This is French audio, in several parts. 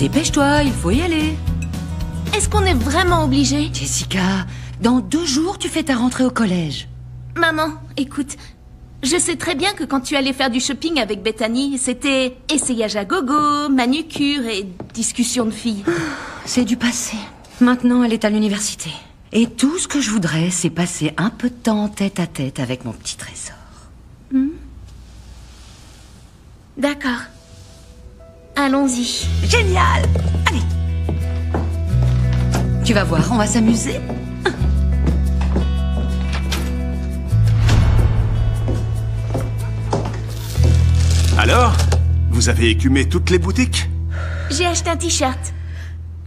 Dépêche-toi, il faut y aller. Est-ce qu'on est vraiment obligé? Jessica, dans 2 jours, tu fais ta rentrée au collège. Maman, écoute, je sais très bien que quand tu allais faire du shopping avec Bethany, c'était essayage à gogo, manucure et discussion de filles. C'est du passé. Maintenant, elle est à l'université. Et tout ce que je voudrais, c'est passer un peu de temps tête à tête avec mon petit trésor. D'accord. Allons-y. Génial! Allez! Tu vas voir, on va s'amuser. Alors, vous avez écumé toutes les boutiques? J'ai acheté un t-shirt.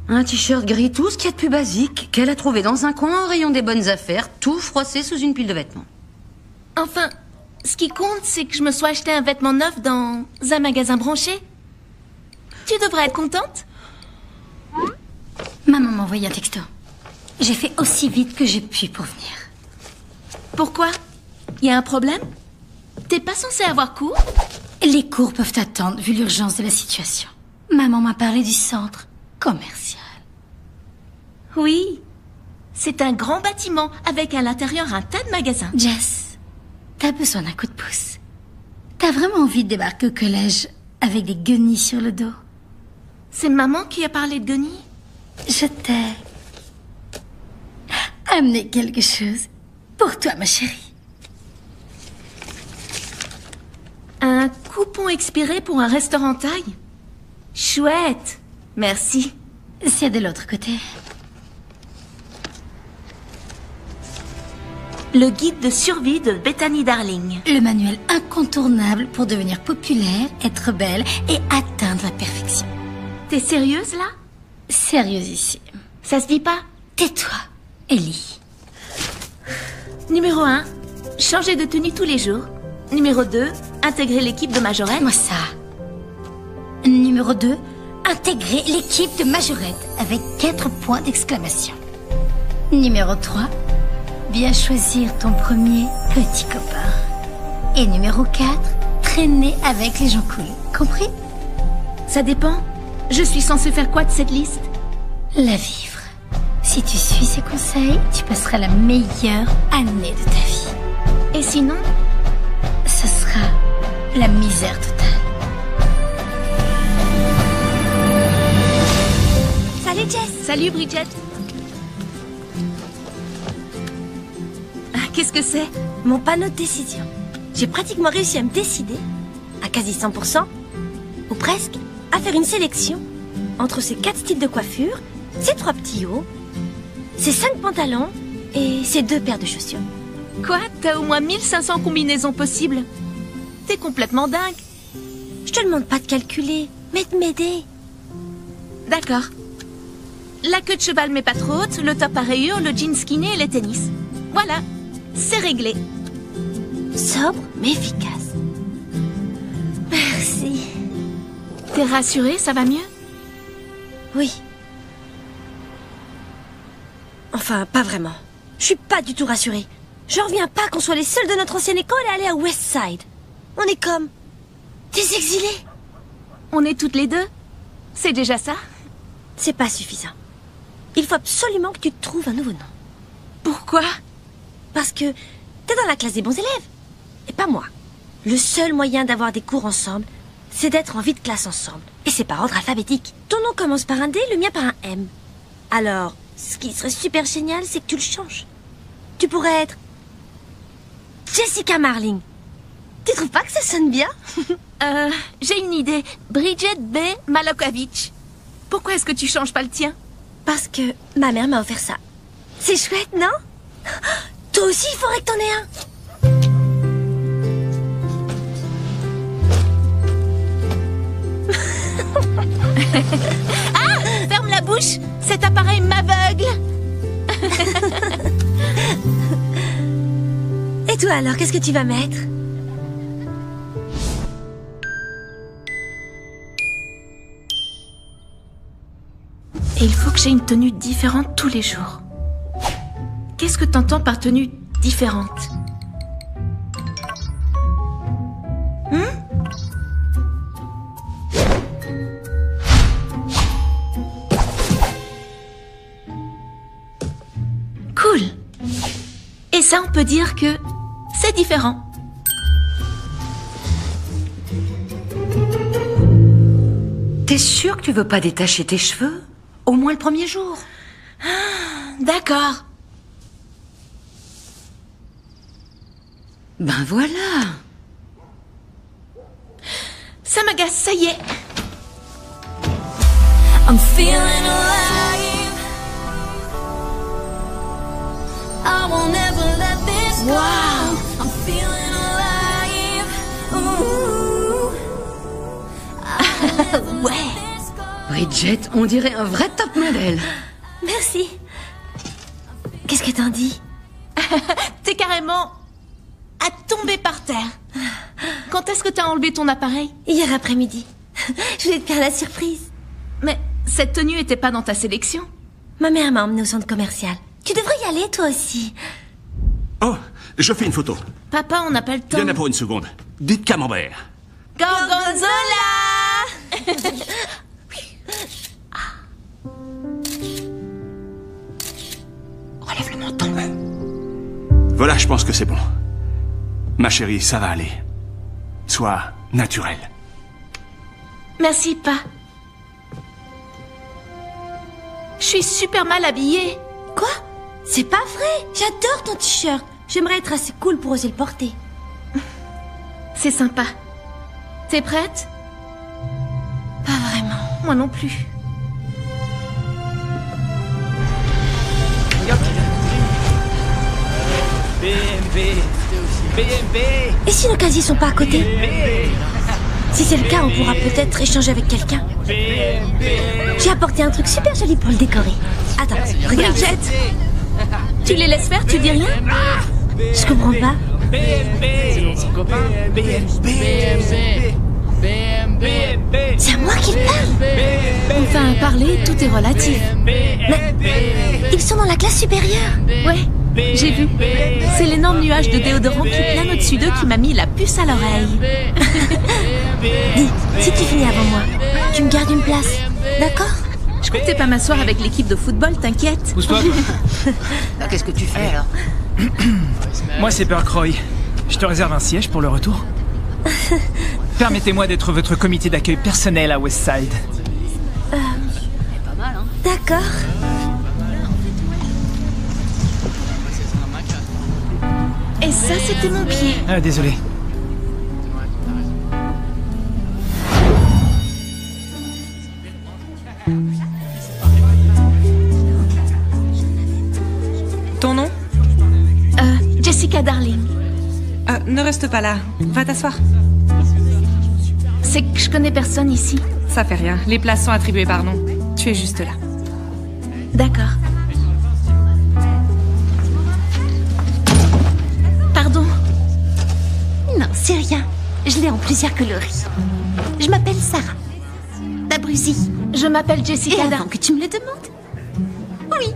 Un t-shirt gris, tout ce qu'il y a de plus basique, qu'elle a trouvé dans un coin au rayon des bonnes affaires, tout froissé sous une pile de vêtements. Enfin, ce qui compte, c'est que je me sois acheté un vêtement neuf dans un magasin branché. Tu devrais être contente. Maman m'a envoyé un texto. J'ai fait aussi vite que j'ai pu pour venir. Pourquoi? Y a un problème? T'es pas censé avoir cours? Les cours peuvent attendre, vu l'urgence de la situation. Maman m'a parlé du centre commercial. Oui. C'est un grand bâtiment avec à l'intérieur un tas de magasins. Jess, t'as besoin d'un coup de pouce. T'as vraiment envie de débarquer au collège avec des guenilles sur le dos? C'est maman qui a parlé de guenilles? Je t'ai amené quelque chose pour toi, ma chérie. Un coupon expiré pour un restaurant thaï? Chouette. Merci. C'est de l'autre côté. Le guide de survie de Bethany Darling. Le manuel incontournable pour devenir populaire, être belle et atteindre la perfection. T'es sérieuse, là? Sérieusissime. Ça se dit pas? Tais-toi, Ellie. Numéro 1, changer de tenue tous les jours. Numéro 2, intégrer l'équipe de Majorette. Moi ça. Numéro 2, intégrer l'équipe de Majorette avec 4 points d'exclamation. Numéro 3, bien choisir ton premier petit copain. Et numéro 4, traîner avec les gens cool. Compris? Ça dépend. Je suis censée faire quoi de cette liste? La vivre. Si tu suis ces conseils, tu passeras la meilleure année de ta vie. Et sinon? Ce sera la misère totale. Salut Jess. Salut Bridget. Qu'est-ce que c'est? Mon panneau de décision. J'ai pratiquement réussi à me décider, à quasi 100%, ou presque, à faire une sélection entre ces 4 styles de coiffure, ces 3 petits hauts, ces 5 pantalons et ces 2 paires de chaussures. Quoi? T'as au moins 1500 combinaisons possibles? T'es complètement dingue. Je te demande pas de calculer, mais de m'aider. D'accord. La queue de cheval mais pas trop haute, le top à rayures, le jean skinny et les tennis. Voilà, c'est réglé. Sobre mais efficace. Merci. T'es rassurée, ça va mieux? Oui. Enfin, pas vraiment. Je suis pas du tout rassurée. Je reviens pas qu'on soit les seuls de notre ancienne école à aller à Westside. On est comme des exilés. On est toutes les deux. C'est déjà ça? C'est pas suffisant. Il faut absolument que tu te trouves un nouveau nom. Pourquoi? Parce que t'es dans la classe des bons élèves. Et pas moi. Le seul moyen d'avoir des cours ensemble, c'est d'être en vie de classe ensemble. Et c'est par ordre alphabétique. Ton nom commence par un D, le mien par un M. Alors, ce qui serait super génial, c'est que tu le changes. Tu pourrais être Jessica Marling. Tu trouves pas que ça sonne bien? J'ai une idée. Bridget B. Malakovich. Pourquoi est-ce que tu changes pas le tien? Parce que ma mère m'a offert ça. C'est chouette, non? Toi aussi, il faudrait que t'en aies un. Ah! Ferme la bouche! Cet appareil m'aveugle! Et toi alors, qu'est-ce que tu vas mettre? Et il faut que j'ai une tenue différente tous les jours. Qu'est-ce que t'entends par tenue différente? ça, on peut dire que c'est différent. T'es sûre que tu veux pas détacher tes cheveux? Au moins le premier jour. D'accord. Ben voilà. Ça m'agace, ça y est. I'm feeling alive. I won't ever let this go. Wow. I'm feeling alive. Ooh. Ouais. Bridget, on dirait un vrai top modèle. Merci. Qu'est-ce que t'en dis? T'es carrément à tomber par terre. Quand est-ce que t'as enlevé ton appareil? Hier après-midi. Je voulais te faire la surprise. Mais cette tenue était pas dans ta sélection. Ma mère m'a emmenée au centre commercial. Tu devrais y aller, toi aussi. Oh, je fais une photo. Papa, on n'a pas le temps. Il y en a pour une seconde. Dites camembert. Gorgonzola. Relève le menton. Voilà, je pense que c'est bon. Ma chérie, ça va aller. Sois naturelle. Merci, pas. Je suis super mal habillée. Quoi? C'est pas vrai. J'adore ton t-shirt. J'aimerais être assez cool pour oser le porter. C'est sympa. T'es prête? Pas vraiment. Moi non plus. Et si nos casiers sont pas à côté? Si c'est le cas, on pourra peut-être échanger avec quelqu'un. J'ai apporté un truc super joli pour le décorer. Attends, regarde. Bridget, tu les laisses faire, tu dis rien? Je comprends pas. C'est à moi qu'il parle. Enfin, parler, tout est relatif. Mais ils sont dans la classe supérieure. Ouais, j'ai vu. C'est l'énorme nuage de déodorant qui plane au-dessus d'eux qui m'a mis la puce à l'oreille. Dis, si tu finis avant moi, tu me gardes une place, d'accord? Je comptais pas m'asseoir avec l'équipe de football, t'inquiète. Pousse-toi. Qu'est-ce que tu fais alors? Moi, c'est Percroy. Je te réserve un siège pour le retour. Permettez-moi d'être votre comité d'accueil personnel à Westside. D'accord. Et ça, c'était mon pied. Ah, désolé. Ton nom? Jessica Darling. Ne reste pas là. Va t'asseoir. C'est que je connais personne ici. Ça fait rien. Les places sont attribuées par nom. Tu es juste là. D'accord. Pardon. Non, c'est rien. Je l'ai en plusieurs coloris. Je m'appelle Sarah. D'Abruzzi. Je m'appelle Et Jessica avant Darling. que tu me le demandes? Oui.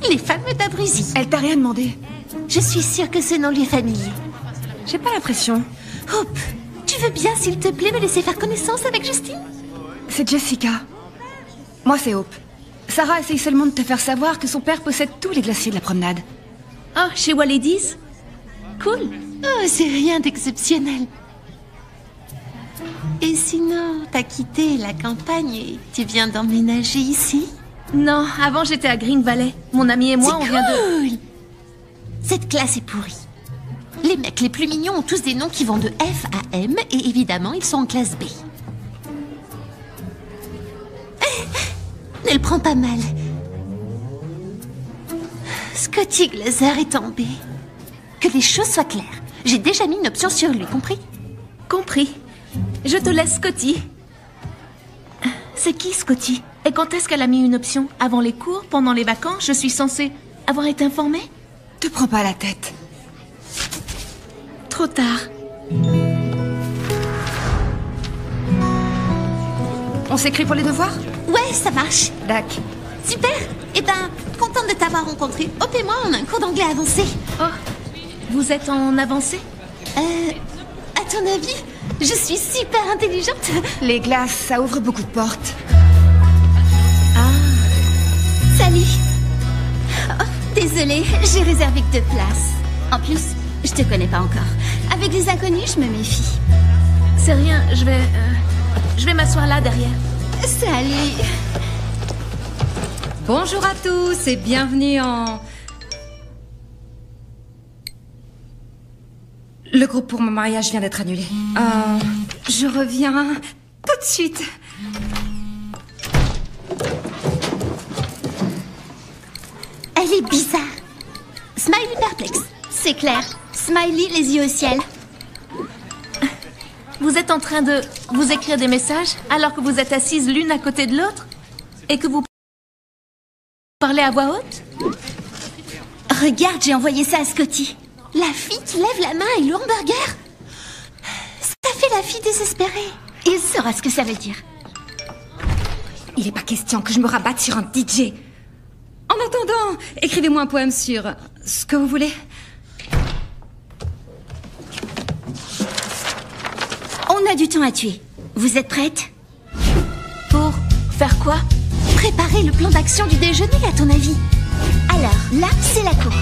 Les fameux d'Abruzzi. Elle t'a rien demandé. Je suis sûre que ce nom lui est familier. J'ai pas l'impression. Hope, tu veux bien, s'il te plaît, me laisser faire connaissance avec Justine? C'est Jessica. Moi, c'est Hope. Sarah essaye seulement de te faire savoir que son père possède tous les glaciers de la promenade. Oh, chez Waladies? Cool. Oh, c'est rien d'exceptionnel. Et sinon, t'as quitté la campagne et tu viens d'emménager ici? Non, avant j'étais à Green Valley. Mon ami et moi, on vient de... Cool. Cette classe est pourrie. Les mecs les plus mignons ont tous des noms qui vont de F à M et évidemment, ils sont en classe B. Ne le prends pas mal. Scotty Glaser est tombé. Que les choses soient claires. J'ai déjà mis une option sur lui, compris? Compris. Je te laisse Scotty. C'est qui Scotty? Et quand est-ce qu'elle a mis une option? Avant les cours? Pendant les vacances? Je suis censée avoir été informée? Te prends pas la tête. Trop tard. On s'écrit pour les devoirs? Ouais, ça marche. Dac. Super. Eh ben, contente de t'avoir rencontré. Hop et moi, on a un cours d'anglais avancé. Oh, vous êtes en avancée? À ton avis, je suis super intelligente. Les glaces, ça ouvre beaucoup de portes. Salut. Oh, désolée, j'ai réservé que 2 places. En plus, je te connais pas encore. Avec les inconnus, je me méfie. C'est rien, je vais m'asseoir là derrière. Salut. Bonjour à tous et bienvenue en... Le groupe pour mon mariage vient d'être annulé. Je reviens tout de suite. Elle est bizarre. Smiley perplexe. C'est clair. Smiley les yeux au ciel. Vous êtes en train de vous écrire des messages alors que vous êtes assises l'une à côté de l'autre et que vous parlez à voix haute? Regarde, j'ai envoyé ça à Scotty. La fille qui lève la main et le hamburger. Ça fait la fille désespérée. Il saura ce que ça veut dire. Il n'est pas question que je me rabatte sur un DJ. En attendant, écrivez-moi un poème sur ce que vous voulez. On a du temps à tuer. Vous êtes prête? Pour faire quoi? Préparer le plan d'action du déjeuner, à ton avis. Alors, là, c'est la cour.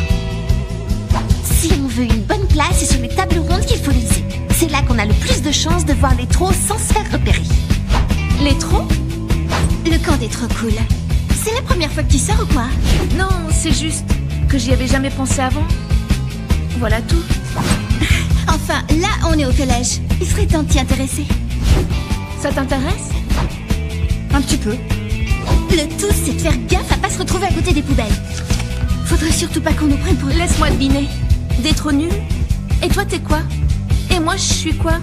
Si on veut une bonne place, c'est sur les tables rondes qu'il faut miser. C'est là qu'on a le plus de chances de voir les trolls sans se faire repérer. Les trous? Le camp des trop cool. C'est la première fois que tu sors ou quoi? Non, c'est juste que j'y avais jamais pensé avant. Voilà tout. Enfin, là, on est au collège. Il serait temps de t'y intéresser. Ça t'intéresse? Un petit peu. Le tout, c'est de faire gaffe à pas se retrouver à côté des poubelles. Faudrait surtout pas qu'on nous prenne pour... Laisse-moi deviner. Des trop nuls? Et toi, t'es quoi? Et moi, je suis quoi?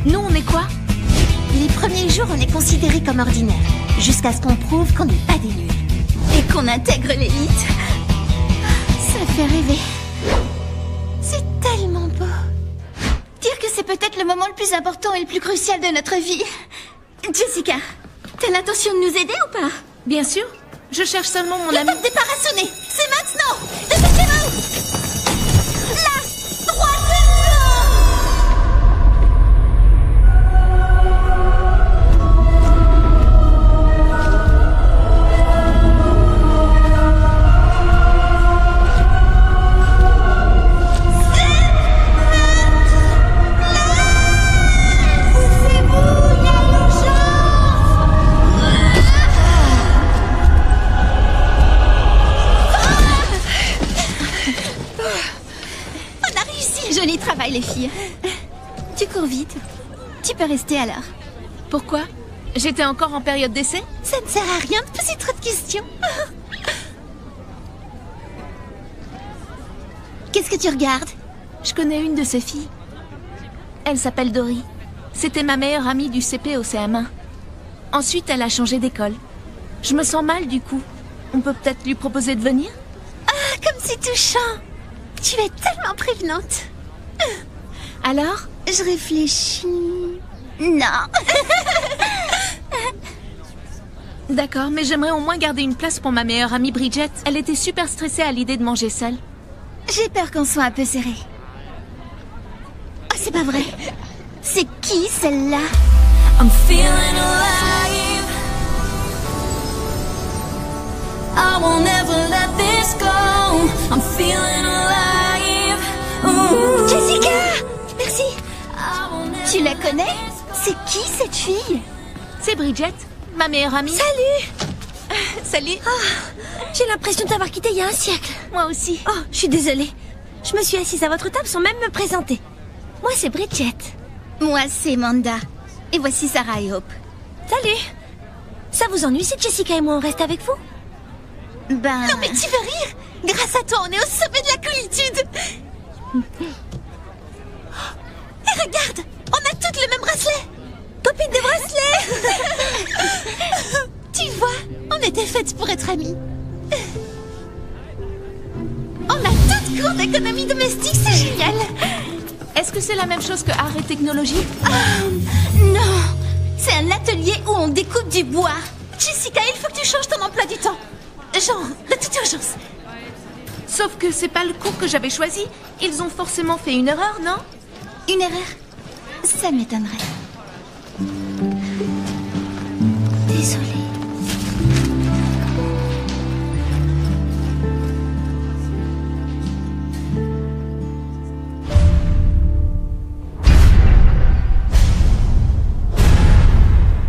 Nous, on est quoi? Les premiers jours, on est considérés comme ordinaires. Jusqu'à ce qu'on prouve qu'on n'est pas des nuls. Et qu'on intègre l'élite. Ça fait rêver. C'est tellement beau. Dire que c'est peut-être le moment le plus important et le plus crucial de notre vie. Jessica, t'as l'intention de nous aider ou pas? Bien sûr. Je cherche seulement mon ami. L'étape départ a sonné. C'est maintenant. Dépêchez-vous. La troisième travail, les filles. Tu cours vite. Tu peux rester alors. Pourquoi? J'étais encore en période d'essai? Ça ne sert à rien de poser trop de questions. Qu'est-ce que tu regardes? Je connais une de ces filles. Elle s'appelle Dory. C'était ma meilleure amie du CP au CM1. Ensuite, elle a changé d'école. Je me sens mal du coup. On peut peut-être lui proposer de venir? Ah, comme c'est touchant. Tu es tellement prévenante. Alors? Je réfléchis... Non. D'accord, mais j'aimerais au moins garder une place pour ma meilleure amie Bridget. Elle était super stressée à l'idée de manger seule. J'ai peur qu'on soit un peu serré. Oh, c'est pas vrai. C'est qui celle-là? I'm feeling alive. I won't ever let this go. I'm feeling alive. Ooh. Jessica! Merci. I won't never Tu la connais? C'est qui cette fille? C'est Bridget, ma meilleure amie. Salut! Salut. J'ai l'impression de t'avoir quitté il y a un siècle. Moi aussi. Oh, je suis désolée. Je me suis assise à votre table sans même me présenter. Moi, c'est Bridget. Moi, c'est Manda. Et voici Sarah et Hope. Salut. Ça vous ennuie si Jessica et moi on reste avec vous? Ben... Non mais tu veux rire? Grâce à toi, on est au sommet de la coolitude. Et regarde, on a toutes le même bracelet. Copine de bracelet. Tu vois, on était faites pour être amies. On a toutes cours d'économie domestique, c'est génial. Est-ce que c'est la même chose que art et technologie? Non, c'est un atelier où on découpe du bois. Jessica, il faut que tu changes ton emploi du temps. Genre, de toute urgence. Sauf que c'est pas le cours que j'avais choisi. Ils ont forcément fait une erreur, non? Une erreur? Ça m'étonnerait. Désolée.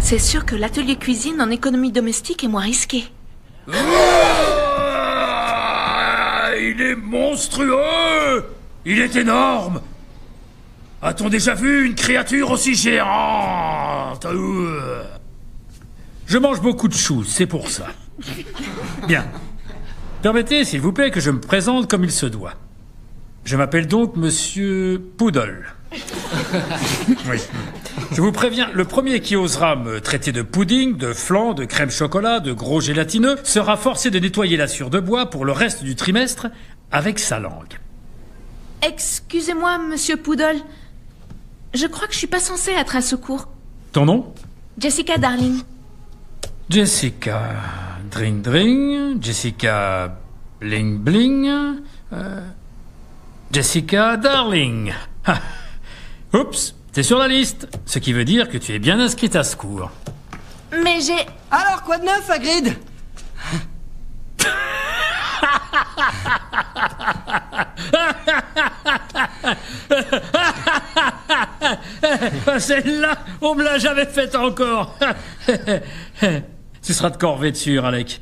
C'est sûr que l'atelier cuisine en économie domestique est moins risqué. Il est monstrueux! Il est énorme! A-t-on déjà vu une créature aussi géante? Je mange beaucoup de choux, c'est pour ça. Bien. Permettez, s'il vous plaît, que je me présente comme il se doit. Je m'appelle donc Monsieur Poodle. Oui. Je vous préviens, le premier qui osera me traiter de pudding, de flan, de crème chocolat, de gros gélatineux, sera forcé de nettoyer la sciure de bois pour le reste du trimestre avec sa langue. Excusez-moi, Monsieur Poodle. Je crois que je suis pas censée être à secours. Ton nom? Jessica Darling. Jessica Dring Dring, Jessica Bling Bling, Jessica Darling. Ah. Oups, t'es sur la liste, ce qui veut dire que tu es bien inscrite à ce cours. Mais j'ai... Alors, quoi de neuf, Hagrid? Celle-là, on me l'a jamais faite encore. Tu seras de corvée dessus, Alec.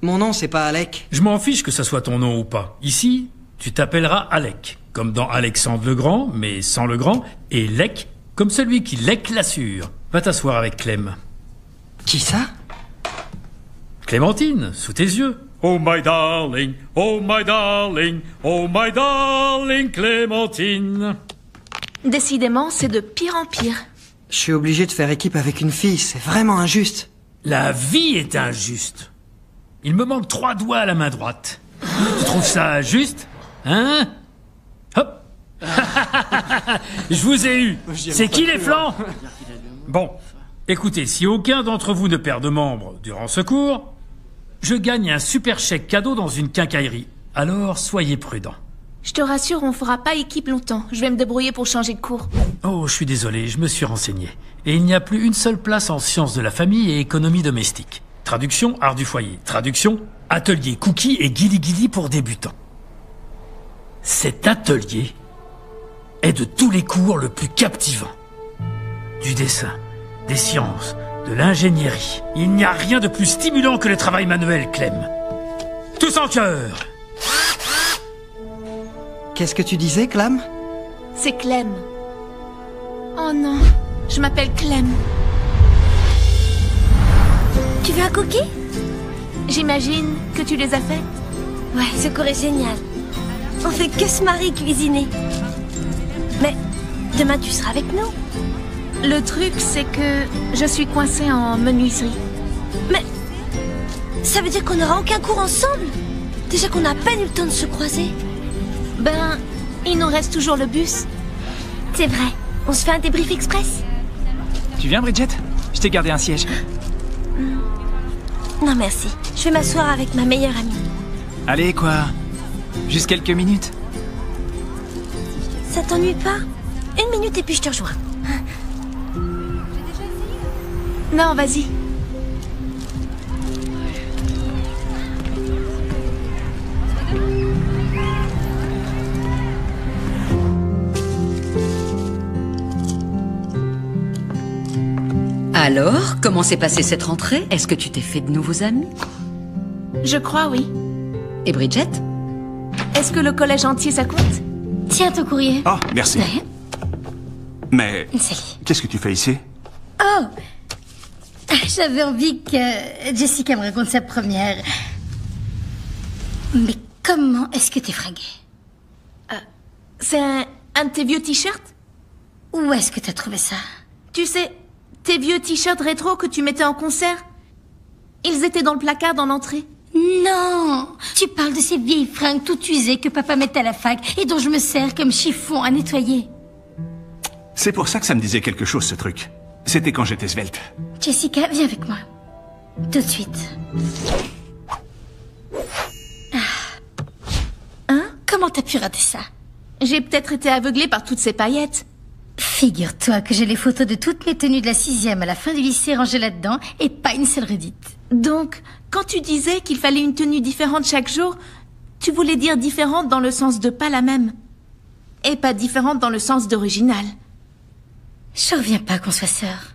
Mon nom, c'est pas Alec. Je m'en fiche que ça soit ton nom ou pas. Ici, tu t'appelleras Alec, comme dans Alexandre le Grand, mais sans le Grand, et Lec, comme celui qui lèque la sure. Va t'asseoir avec Clem. Qui ça? Clémentine, sous tes yeux. Oh my darling, oh my darling, oh my darling Clémentine. Décidément, c'est de pire en pire. Je suis obligé de faire équipe avec une fille, c'est vraiment injuste. La vie est injuste. Il me manque 3 doigts à la main droite. Tu trouves ça juste? Hein? Hop. Je vous ai eu. C'est qui les flancs? Bon, écoutez, si aucun d'entre vous ne perd de membre durant ce cours, je gagne un super chèque cadeau dans une quincaillerie. Alors, soyez prudents. Je te rassure, on fera pas équipe longtemps. Je vais me débrouiller pour changer de cours. Oh, je suis désolé, je me suis renseigné. Et il n'y a plus une seule place en sciences de la famille et économie domestique. Traduction, art du foyer. Traduction, atelier cookie et guili-guili pour débutants. Cet atelier est de tous les cours le plus captivant. Du dessin, des sciences, de l'ingénierie. Il n'y a rien de plus stimulant que le travail manuel, Clem. Tous en chœur! Qu'est-ce que tu disais, Clam? C'est Clem. Oh non, je m'appelle Clem. Tu veux un cookie? J'imagine que tu les as faites. Ouais, ce cours est génial. On fait que se marier cuisiner. Mais demain tu seras avec nous. Le truc, c'est que je suis coincée en menuiserie. Mais ça veut dire qu'on n'aura aucun cours ensemble? Déjà qu'on a à peine eu le temps de se croiser. Ben, il nous reste toujours le bus. C'est vrai. On se fait un débrief express. Tu viens, Bridget? Je t'ai gardé un siège. Non, merci. Je vais m'asseoir avec ma meilleure amie. Allez, quoi? Juste quelques minutes. Ça t'ennuie pas? 1 minute et puis je te rejoins. Non, vas-y. Alors, comment s'est passée cette rentrée? Est-ce que tu t'es fait de nouveaux amis? Je crois, oui. Et Bridget? Est-ce que le collège entier, ça compte? Tiens ton courrier. Ah, merci. De rien. Mais Salut. qu'est-ce que tu fais ici? Oh, j'avais envie que Jessica me raconte sa première. Mais comment est-ce que t'es fringuée? C'est un de tes vieux t-shirts? Où est-ce que t'as trouvé ça? Tu sais, tes vieux t-shirts rétro que tu mettais en concert? Ils étaient dans le placard dans l'entrée. Non, tu parles de ces vieilles fringues toutes usées que papa met à la fac et dont je me sers comme chiffon à nettoyer. C'est pour ça que ça me disait quelque chose, ce truc. C'était quand j'étais svelte. Jessica, viens avec moi. Tout de suite. Hein? Comment t'as pu rater ça? J'ai peut-être été aveuglée par toutes ces paillettes. Figure-toi que j'ai les photos de toutes mes tenues de la 6e à la fin du lycée rangées là-dedans et pas une seule redite. Donc, quand tu disais qu'il fallait une tenue différente chaque jour, tu voulais dire différente dans le sens de pas la même. Et pas différente dans le sens d'original. Je reviens pas qu'on soit sœurs.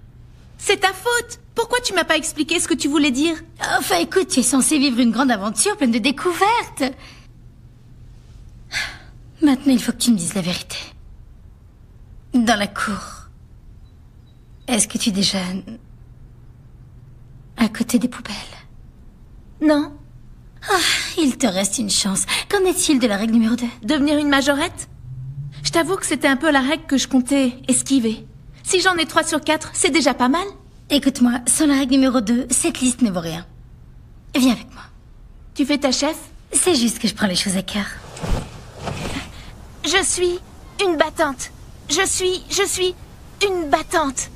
C'est ta faute. Pourquoi tu m'as pas expliqué ce que tu voulais dire? Enfin, écoute, tu es censé vivre une grande aventure pleine de découvertes. Maintenant, il faut que tu me dises la vérité. Dans la cour, est-ce que tu déjeunes à côté des poubelles? Non. Ah, il te reste une chance. Qu'en est-il de la règle numéro 2? Devenir une majorette? Je t'avoue que c'était un peu la règle que je comptais esquiver. Si j'en ai 3 sur 4, c'est déjà pas mal. Écoute-moi, sans la règle numéro 2, cette liste ne vaut rien. Viens avec moi. Tu fais ta chef? C'est juste que je prends les choses à cœur. Je suis une battante. Je suis une battante.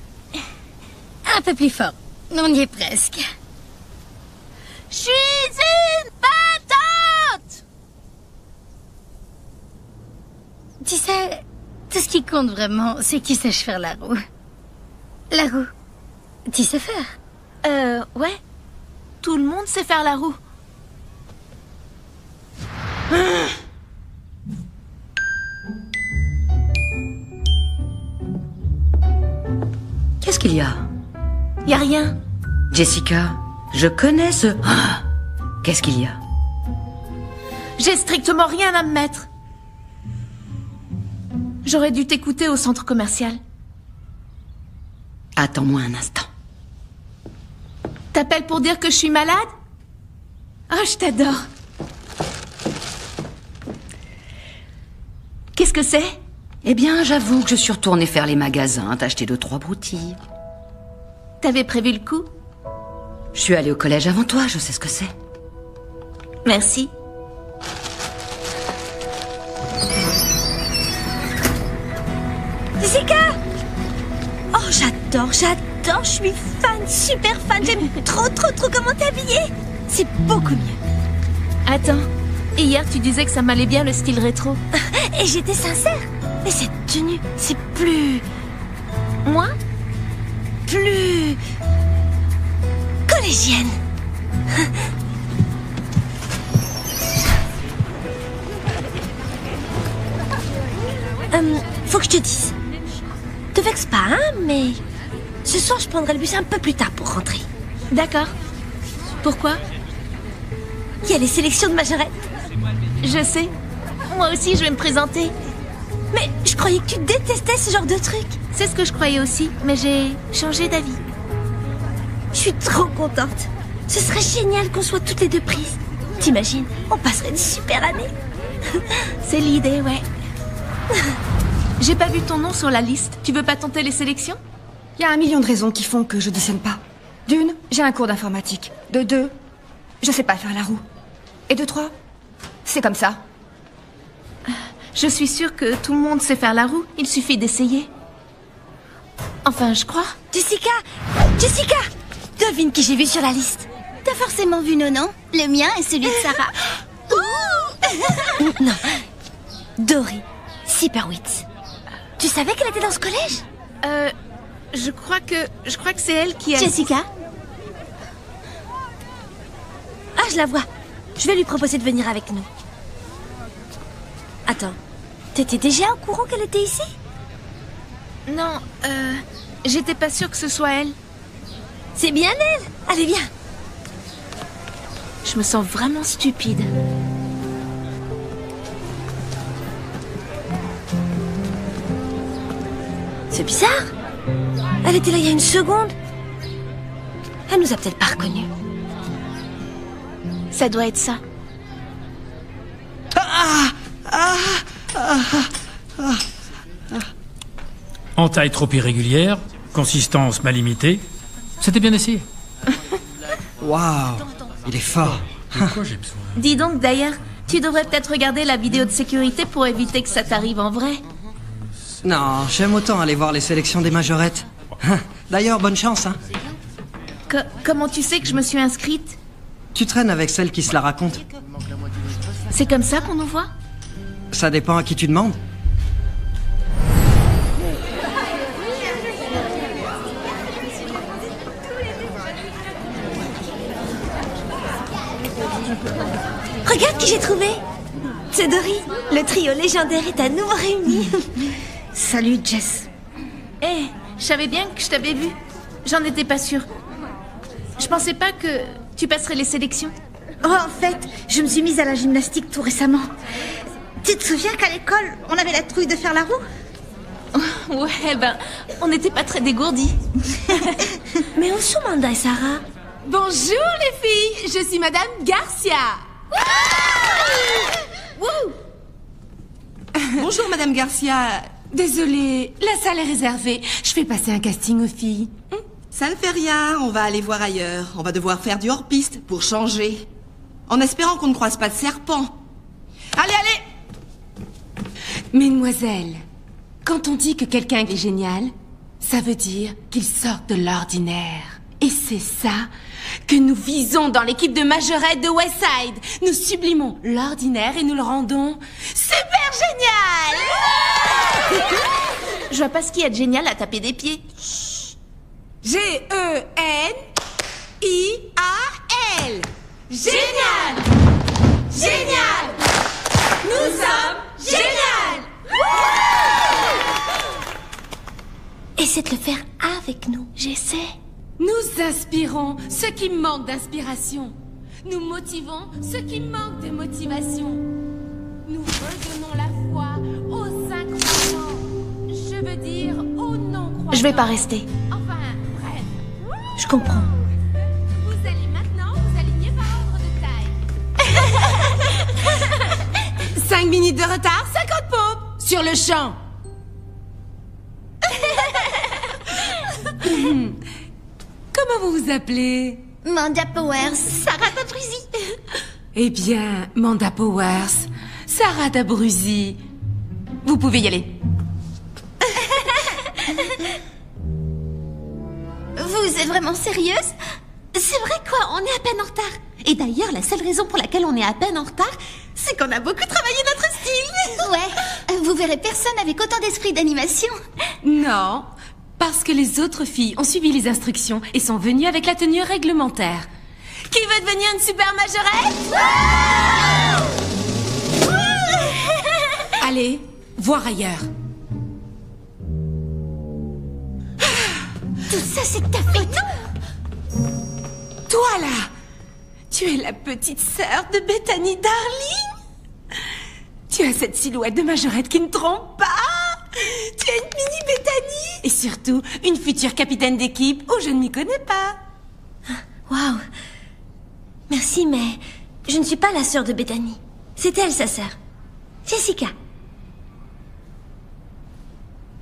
Un peu plus fort. On y est presque. Je suis une battante! Tu sais, tout ce qui compte vraiment, c'est que tu saches faire la roue. La roue. Tu sais faire? Ouais. Tout le monde sait faire la roue. Qu'est-ce qu'il y a? Y a rien. Jessica, je connais ce... Ah! Qu'est-ce qu'il y a? J'ai strictement rien à me mettre. J'aurais dû t'écouter au centre commercial. Attends-moi un instant. T'appelles pour dire que je suis malade? Oh, je t'adore. Qu'est-ce que c'est? Eh bien, j'avoue que je suis retournée faire les magasins, t'acheter 2-3 broutilles. T'avais prévu le coup? Je suis allée au collège avant toi, je sais ce que c'est. Merci. Jessica! Oh, j'adore, je suis fan, super fan, j'aime trop comment t'es habillée. C'est beaucoup mieux. Attends, hier tu disais que ça m'allait bien le style rétro. Et j'étais sincère. Mais cette tenue, c'est plus... Moi? Plus... collégienne. Faut que je te dise. Te vexe pas, hein, mais... Ce soir, je prendrai le bus un peu plus tard pour rentrer. D'accord. Pourquoi? Il y a les sélections de majorette. Je sais. Moi aussi, je vais me présenter. Mais je croyais que tu détestais ce genre de truc. C'est ce que je croyais aussi, mais j'ai changé d'avis. Je suis trop contente. Ce serait génial qu'on soit toutes les deux prises. T'imagines, on passerait une super année. C'est l'idée, ouais. J'ai pas vu ton nom sur la liste. Tu veux pas tenter les sélections? Il y a 1 million de raisons qui font que je auditionne pas. D'1, j'ai un cours d'informatique. De 2, je sais pas faire la roue. Et de 3, c'est comme ça. Je suis sûre que tout le monde sait faire la roue. Il suffit d'essayer. Enfin, je crois. Jessica! Devine qui j'ai vu sur la liste. T'as forcément vu Nonan. Le mien et celui de Sarah. Non. Dory Sipperwitz. Tu savais qu'elle était dans ce collège? Je crois que c'est elle qui a... Jessica? Ah, je la vois. Je vais lui proposer de venir avec nous. Attends. T'étais déjà au courant qu'elle était ici? Non, j'étais pas sûre que ce soit elle. C'est bien elle. Allez, viens. Je me sens vraiment stupide. C'est bizarre. Elle était là il y a une seconde. Elle nous a peut-être pas reconnus. Ça doit être ça. En taille trop irrégulière, consistance mal limitée. C'était bien essayé. Waouh, il est fort. Pourquoi j'ai besoin? Dis donc, d'ailleurs, tu devrais peut-être regarder la vidéo de sécurité pour éviter que ça t'arrive en vrai. Non, j'aime autant aller voir les sélections des majorettes. D'ailleurs, bonne chance, hein. Comment tu sais que je me suis inscrite? Tu traînes avec celle qui se la raconte. C'est comme ça qu'on nous voit? Ça dépend à qui tu demandes. Regarde qui j'ai trouvé. C'est Dory. Le trio légendaire est à nouveau réuni. Salut, Jess. Je savais bien que je t'avais vu. J'en étais pas sûre. Je pensais pas que tu passerais les sélections. Oh, en fait, je me suis mise à la gymnastique tout récemment. Tu te souviens qu'à l'école, on avait la trouille de faire la roue? Ouais, ben, on n'était pas très dégourdis. Mais où sont Manda et Sarah? Bonjour les filles, je suis Madame Garcia. Bonjour Madame Garcia. Désolée, la salle est réservée. Je fais passer un casting aux filles. Ça ne fait rien, on va aller voir ailleurs. On va devoir faire du hors-piste pour changer. En espérant qu'on ne croise pas de serpent. Allez, allez! Mesdemoiselles, quand on dit que quelqu'un est génial, ça veut dire qu'il sort de l'ordinaire. Et c'est ça que nous visons dans l'équipe de Majorette de Westside. Nous sublimons l'ordinaire et nous le rendons super génial. Je vois pas ce qu'il y a de génial à taper des pieds. G-E-N-I-A-L. Génial! Génial! Nous sommes génial! Essaie de le faire avec nous. J'essaie. Nous inspirons ceux qui manquent d'inspiration. Nous motivons ceux qui manquent de motivation. Nous redonnons la foi aux incroyants. Je veux dire aux non-croyants. Je vais pas rester. Enfin, bref. Je comprends. Vous allez maintenant vous aligner par ordre de taille. 5 minutes de retard, 50 pompes. Sur le champ. Comment vous vous appelez? Manda Powers, Sarah d'Abruzzi. Eh bien, Manda Powers, Sarah d'Abruzzi. Vous pouvez y aller. Vous êtes vraiment sérieuse? C'est vrai quoi, on est à peine en retard. Et d'ailleurs, la seule raison pour laquelle on est à peine en retard, c'est qu'on a beaucoup travaillé notre style. Ouais, vous verrez personne avec autant d'esprit d'animation. Non, parce que les autres filles ont suivi les instructions et sont venues avec la tenue réglementaire. Qui veut devenir une super majorette? Allez, voir ailleurs. Tout ça, c'est ta faute. Toi là, tu es la petite sœur de Bethany Darling. Tu as cette silhouette de majorette qui ne trompe pas. Tu es une mini Bethany. Et surtout, une future capitaine d'équipe où je ne m'y connais pas. Waouh. Merci, mais je ne suis pas la sœur de Bethany. C'est elle, sa sœur. Jessica.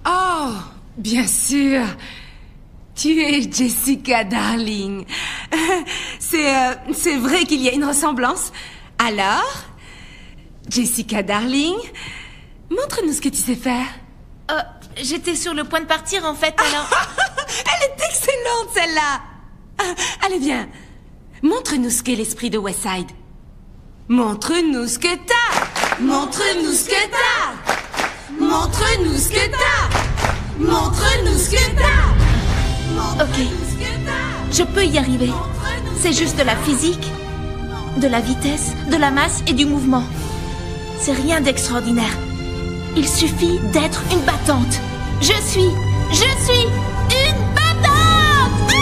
Oh, bien sûr. Tu es Jessica Darling. C'est vrai qu'il y a une ressemblance. Alors, Jessica Darling, montre-nous ce que tu sais faire. J'étais sur le point de partir en fait, alors... Elle est excellente celle-là. Allez viens, montre-nous ce qu'est l'esprit de Westside. Montre-nous ce que t'as. Montre-nous ce que t'as. Montre-nous ce que t'as. Montre-nous ce que t'as. Ok, je peux y arriver. C'est juste de la physique, de la vitesse, de la masse et du mouvement. C'est rien d'extraordinaire. Il suffit d'être une battante. Je suis une battante.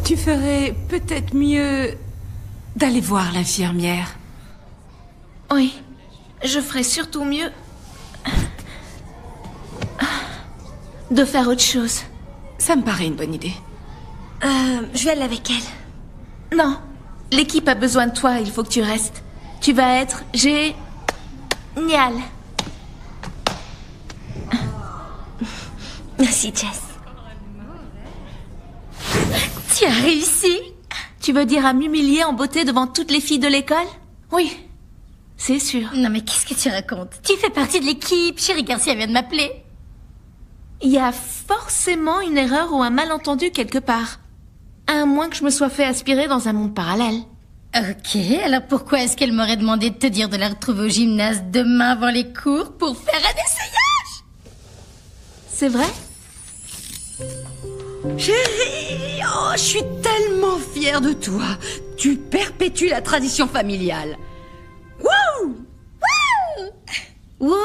Tu ferais peut-être mieux d'aller voir l'infirmière. Oui, je ferais surtout mieux de faire autre chose. Ça me paraît une bonne idée. Je vais aller avec elle. Non, l'équipe a besoin de toi, il faut que tu restes. Tu vas être génial. Merci, Jess. Tu as réussi. Tu veux dire à m'humilier en beauté devant toutes les filles de l'école? Oui, c'est sûr. Non mais qu'est-ce que tu racontes? Tu fais partie de l'équipe, Chérie Garcia vient de m'appeler. Il y a forcément une erreur ou un malentendu quelque part. À moins que je me sois fait aspirer dans un monde parallèle. Ok, alors pourquoi est-ce qu'elle m'aurait demandé de te dire de la retrouver au gymnase demain avant les cours pour faire un essayage? C'est vrai? Chérie, oh, je suis tellement fière de toi. Tu perpétues la tradition familiale. Wouh! Wouh!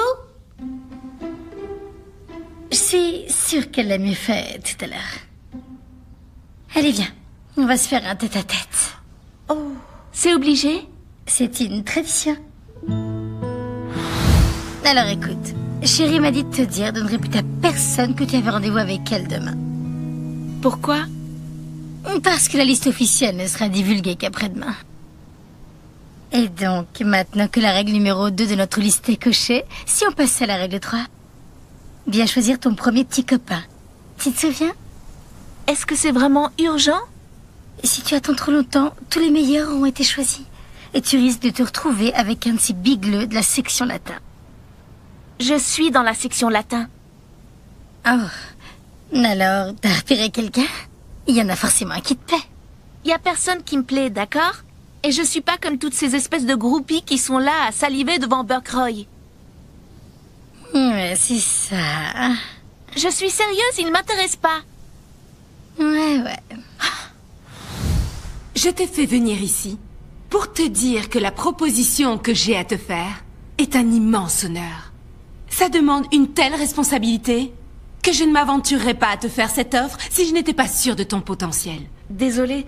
Je suis sûre qu'elle l'a mieux fait tout à l'heure. Allez, viens. On va se faire un tête-à-tête. Oh, c'est obligé? C'est une tradition. Alors écoute, chérie m'a dit de te dire de ne répéter à personne que tu avais rendez-vous avec elle demain. Pourquoi? Parce que la liste officielle ne sera divulguée qu'après-demain. Et donc, maintenant que la règle numéro 2 de notre liste est cochée, si on passait à la règle 3, bien choisir ton premier petit copain. Tu te souviens? Est-ce que c'est vraiment urgent? Si tu attends trop longtemps, tous les meilleurs auront été choisis. Et tu risques de te retrouver avec un de ces bigleux de la section latin. Je suis dans la section latin. Oh. Alors, t'as repéré quelqu'un? Il y en a forcément un qui te plaît. Il y a personne qui me plaît, d'accord? Et je suis pas comme toutes ces espèces de groupies qui sont là à saliver devant Burkroy. Ouais, c'est ça. Je suis sérieuse, il ne m'intéresse pas. Ouais. Je t'ai fait venir ici pour te dire que la proposition que j'ai à te faire est un immense honneur. Ça demande une telle responsabilité que je ne m'aventurerais pas à te faire cette offre si je n'étais pas sûre de ton potentiel. Désolée.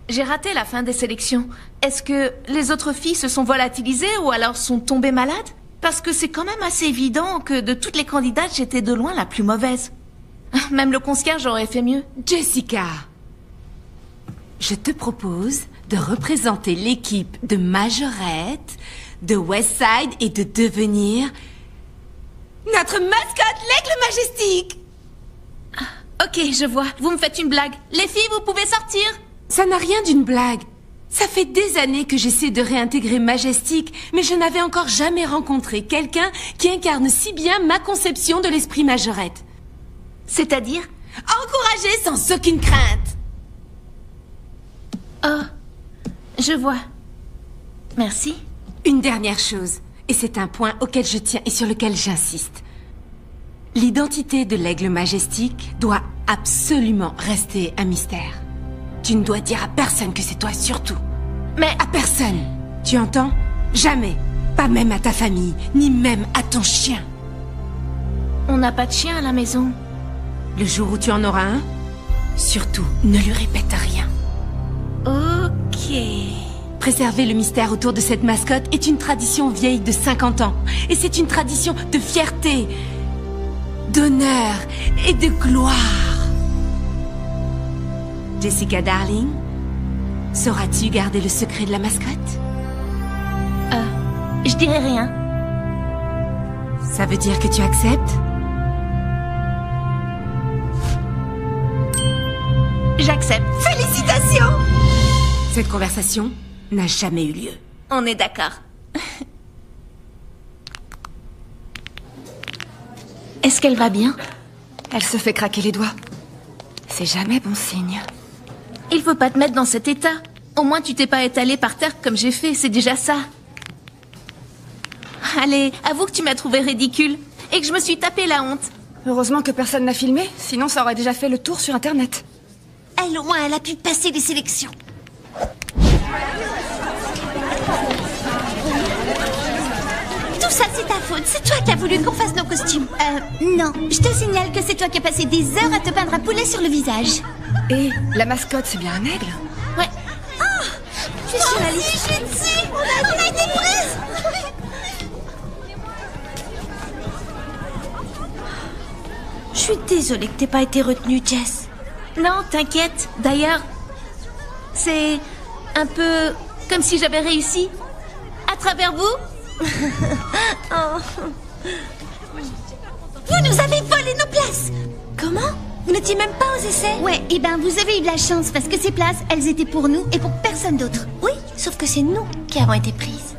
J'ai raté la fin des sélections. Est-ce que les autres filles se sont volatilisées ou alors sont tombées malades? Parce que c'est quand même assez évident que de toutes les candidates, j'étais de loin la plus mauvaise. Même le concierge aurait fait mieux. Jessica, je te propose de représenter l'équipe de Majorette, de Westside et de devenir notre mascotte, l'Aigle Majestique. Ok, je vois. Vous me faites une blague. Les filles, vous pouvez sortir. Ça n'a rien d'une blague. Ça fait des années que j'essaie de réintégrer Majestic, mais je n'avais encore jamais rencontré quelqu'un qui incarne si bien ma conception de l'esprit Majorette. C'est-à-dire? Encourager sans aucune crainte. Oh, je vois. Merci. Une dernière chose, et c'est un point auquel je tiens et sur lequel j'insiste. L'identité de l'Aigle Majestique doit absolument rester un mystère. Tu ne dois dire à personne que c'est toi, surtout. Mais... À personne. Tu entends? Jamais. Pas même à ta famille, ni même à ton chien. On n'a pas de chien à la maison. Le jour où tu en auras un, surtout, ne lui répète rien. Ok. Préserver le mystère autour de cette mascotte est une tradition vieille de 50 ans. Et c'est une tradition de fierté, d'honneur et de gloire. Jessica Darling, sauras-tu garder le secret de la mascotte? Je dirai rien. Ça veut dire que tu acceptes? J'accepte. Félicitations! Cette conversation n'a jamais eu lieu. On est d'accord. Est-ce qu'elle va bien? Elle se fait craquer les doigts. C'est jamais bon signe. Il faut pas te mettre dans cet état. Au moins tu t'es pas étalé par terre comme j'ai fait, c'est déjà ça. Allez, avoue que tu m'as trouvé ridicule et que je me suis tapé la honte. Heureusement que personne n'a filmé, sinon ça aurait déjà fait le tour sur Internet. Elle, au moins, elle a pu passer les sélections. Tout ça, c'est ta faute. C'est toi qui as voulu qu'on fasse nos costumes. Non. Je te signale que c'est toi qui as passé des heures à te peindre un poulet sur le visage. Et la mascotte, c'est bien un aigle? Ouais. Oh, je suis sur la liste. Je suis dessus. On a été prises. Je suis désolée que t'aies pas été retenue, Jess. Non, t'inquiète. D'ailleurs, c'est un peu comme si j'avais réussi. À travers vous. Oh. Vous nous avez volé nos places. Comment? Vous n'étiez même pas aux essais? Ouais, et ben vous avez eu de la chance parce que ces places, elles étaient pour nous et pour personne d'autre. Oui, sauf que c'est nous qui avons été prises.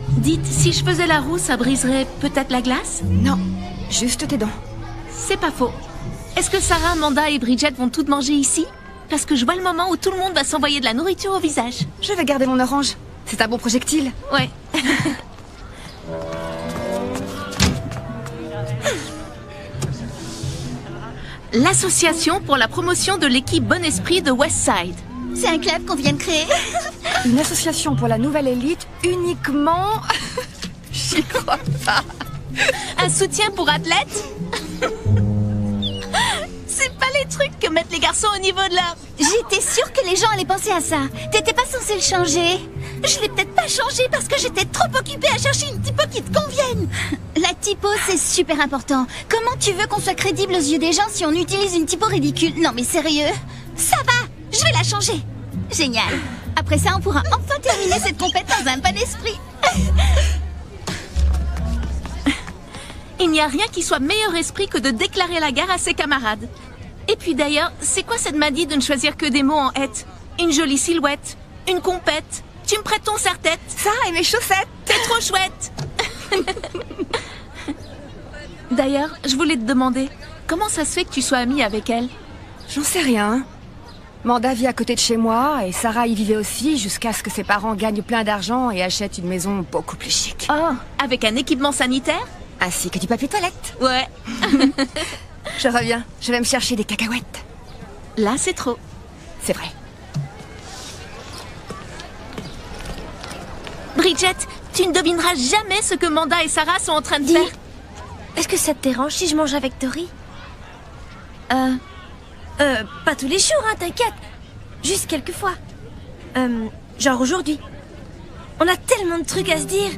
Dites, si je faisais la roue, ça briserait peut-être la glace? Non, juste tes dents. C'est pas faux. Est-ce que Sarah, Amanda et Bridget vont toutes manger ici? Parce que je vois le moment où tout le monde va s'envoyer de la nourriture au visage. Je vais garder mon orange. C'est un bon projectile. Ouais. L'association pour la promotion de l'équipe Bon Esprit de Westside. C'est un club qu'on vient de créer. Une association pour la nouvelle élite uniquement... J'y crois pas. Un soutien pour athlètes. C'est pas les trucs que mettent les garçons au niveau de leur... J'étais sûre que les gens allaient penser à ça. T'étais pas censé le changer. Je l'ai peut-être pas changé parce que j'étais trop occupée à chercher une typo qui te convienne. La typo, c'est super important. Comment tu veux qu'on soit crédible aux yeux des gens si on utilise une typo ridicule? Non mais sérieux. Ça va, je vais la changer. Génial. Après ça, on pourra enfin terminer cette compète dans un bon esprit. Il n'y a rien qui soit meilleur esprit que de déclarer la guerre à ses camarades. Et puis d'ailleurs, c'est quoi cette manie de ne choisir que des mots en hête? Une jolie silhouette, une compète, tu me prêtes ton serre-tête? Ça et mes chaussettes. T'es trop chouette. D'ailleurs, je voulais te demander, comment ça se fait que tu sois amie avec elle? J'en sais rien. Manda vit à côté de chez moi et Sarah y vivait aussi jusqu'à ce que ses parents gagnent plein d'argent et achètent une maison beaucoup plus chic. Oh, avec un équipement sanitaire? Ainsi que du papier toilette. Ouais. Je reviens, je vais me chercher des cacahuètes. Là, c'est trop. C'est vrai. Bridget, tu ne devineras jamais ce que Manda et Sarah sont en train de faire. Est-ce que ça te dérange si je mange avec Tori? Pas tous les jours, hein, t'inquiète. Juste quelques fois. Genre aujourd'hui. On a tellement de trucs à se dire,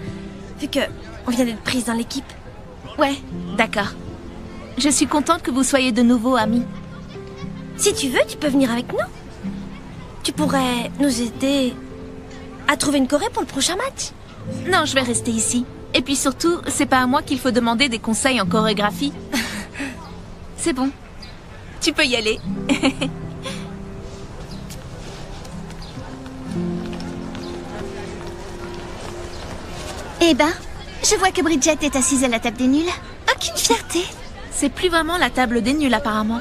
vu que on vient d'être prise dans l'équipe. Ouais, d'accord. Je suis contente que vous soyez de nouveau amis. Si tu veux, tu peux venir avec nous. Tu pourrais nous aider à trouver une choré pour le prochain match. Non, je vais rester ici. Et puis surtout, c'est pas à moi qu'il faut demander des conseils en chorégraphie. C'est bon. Tu peux y aller. Eh ben, je vois que Bridget est assise à la table des nuls. Aucune fierté. C'est plus vraiment la table des nuls apparemment.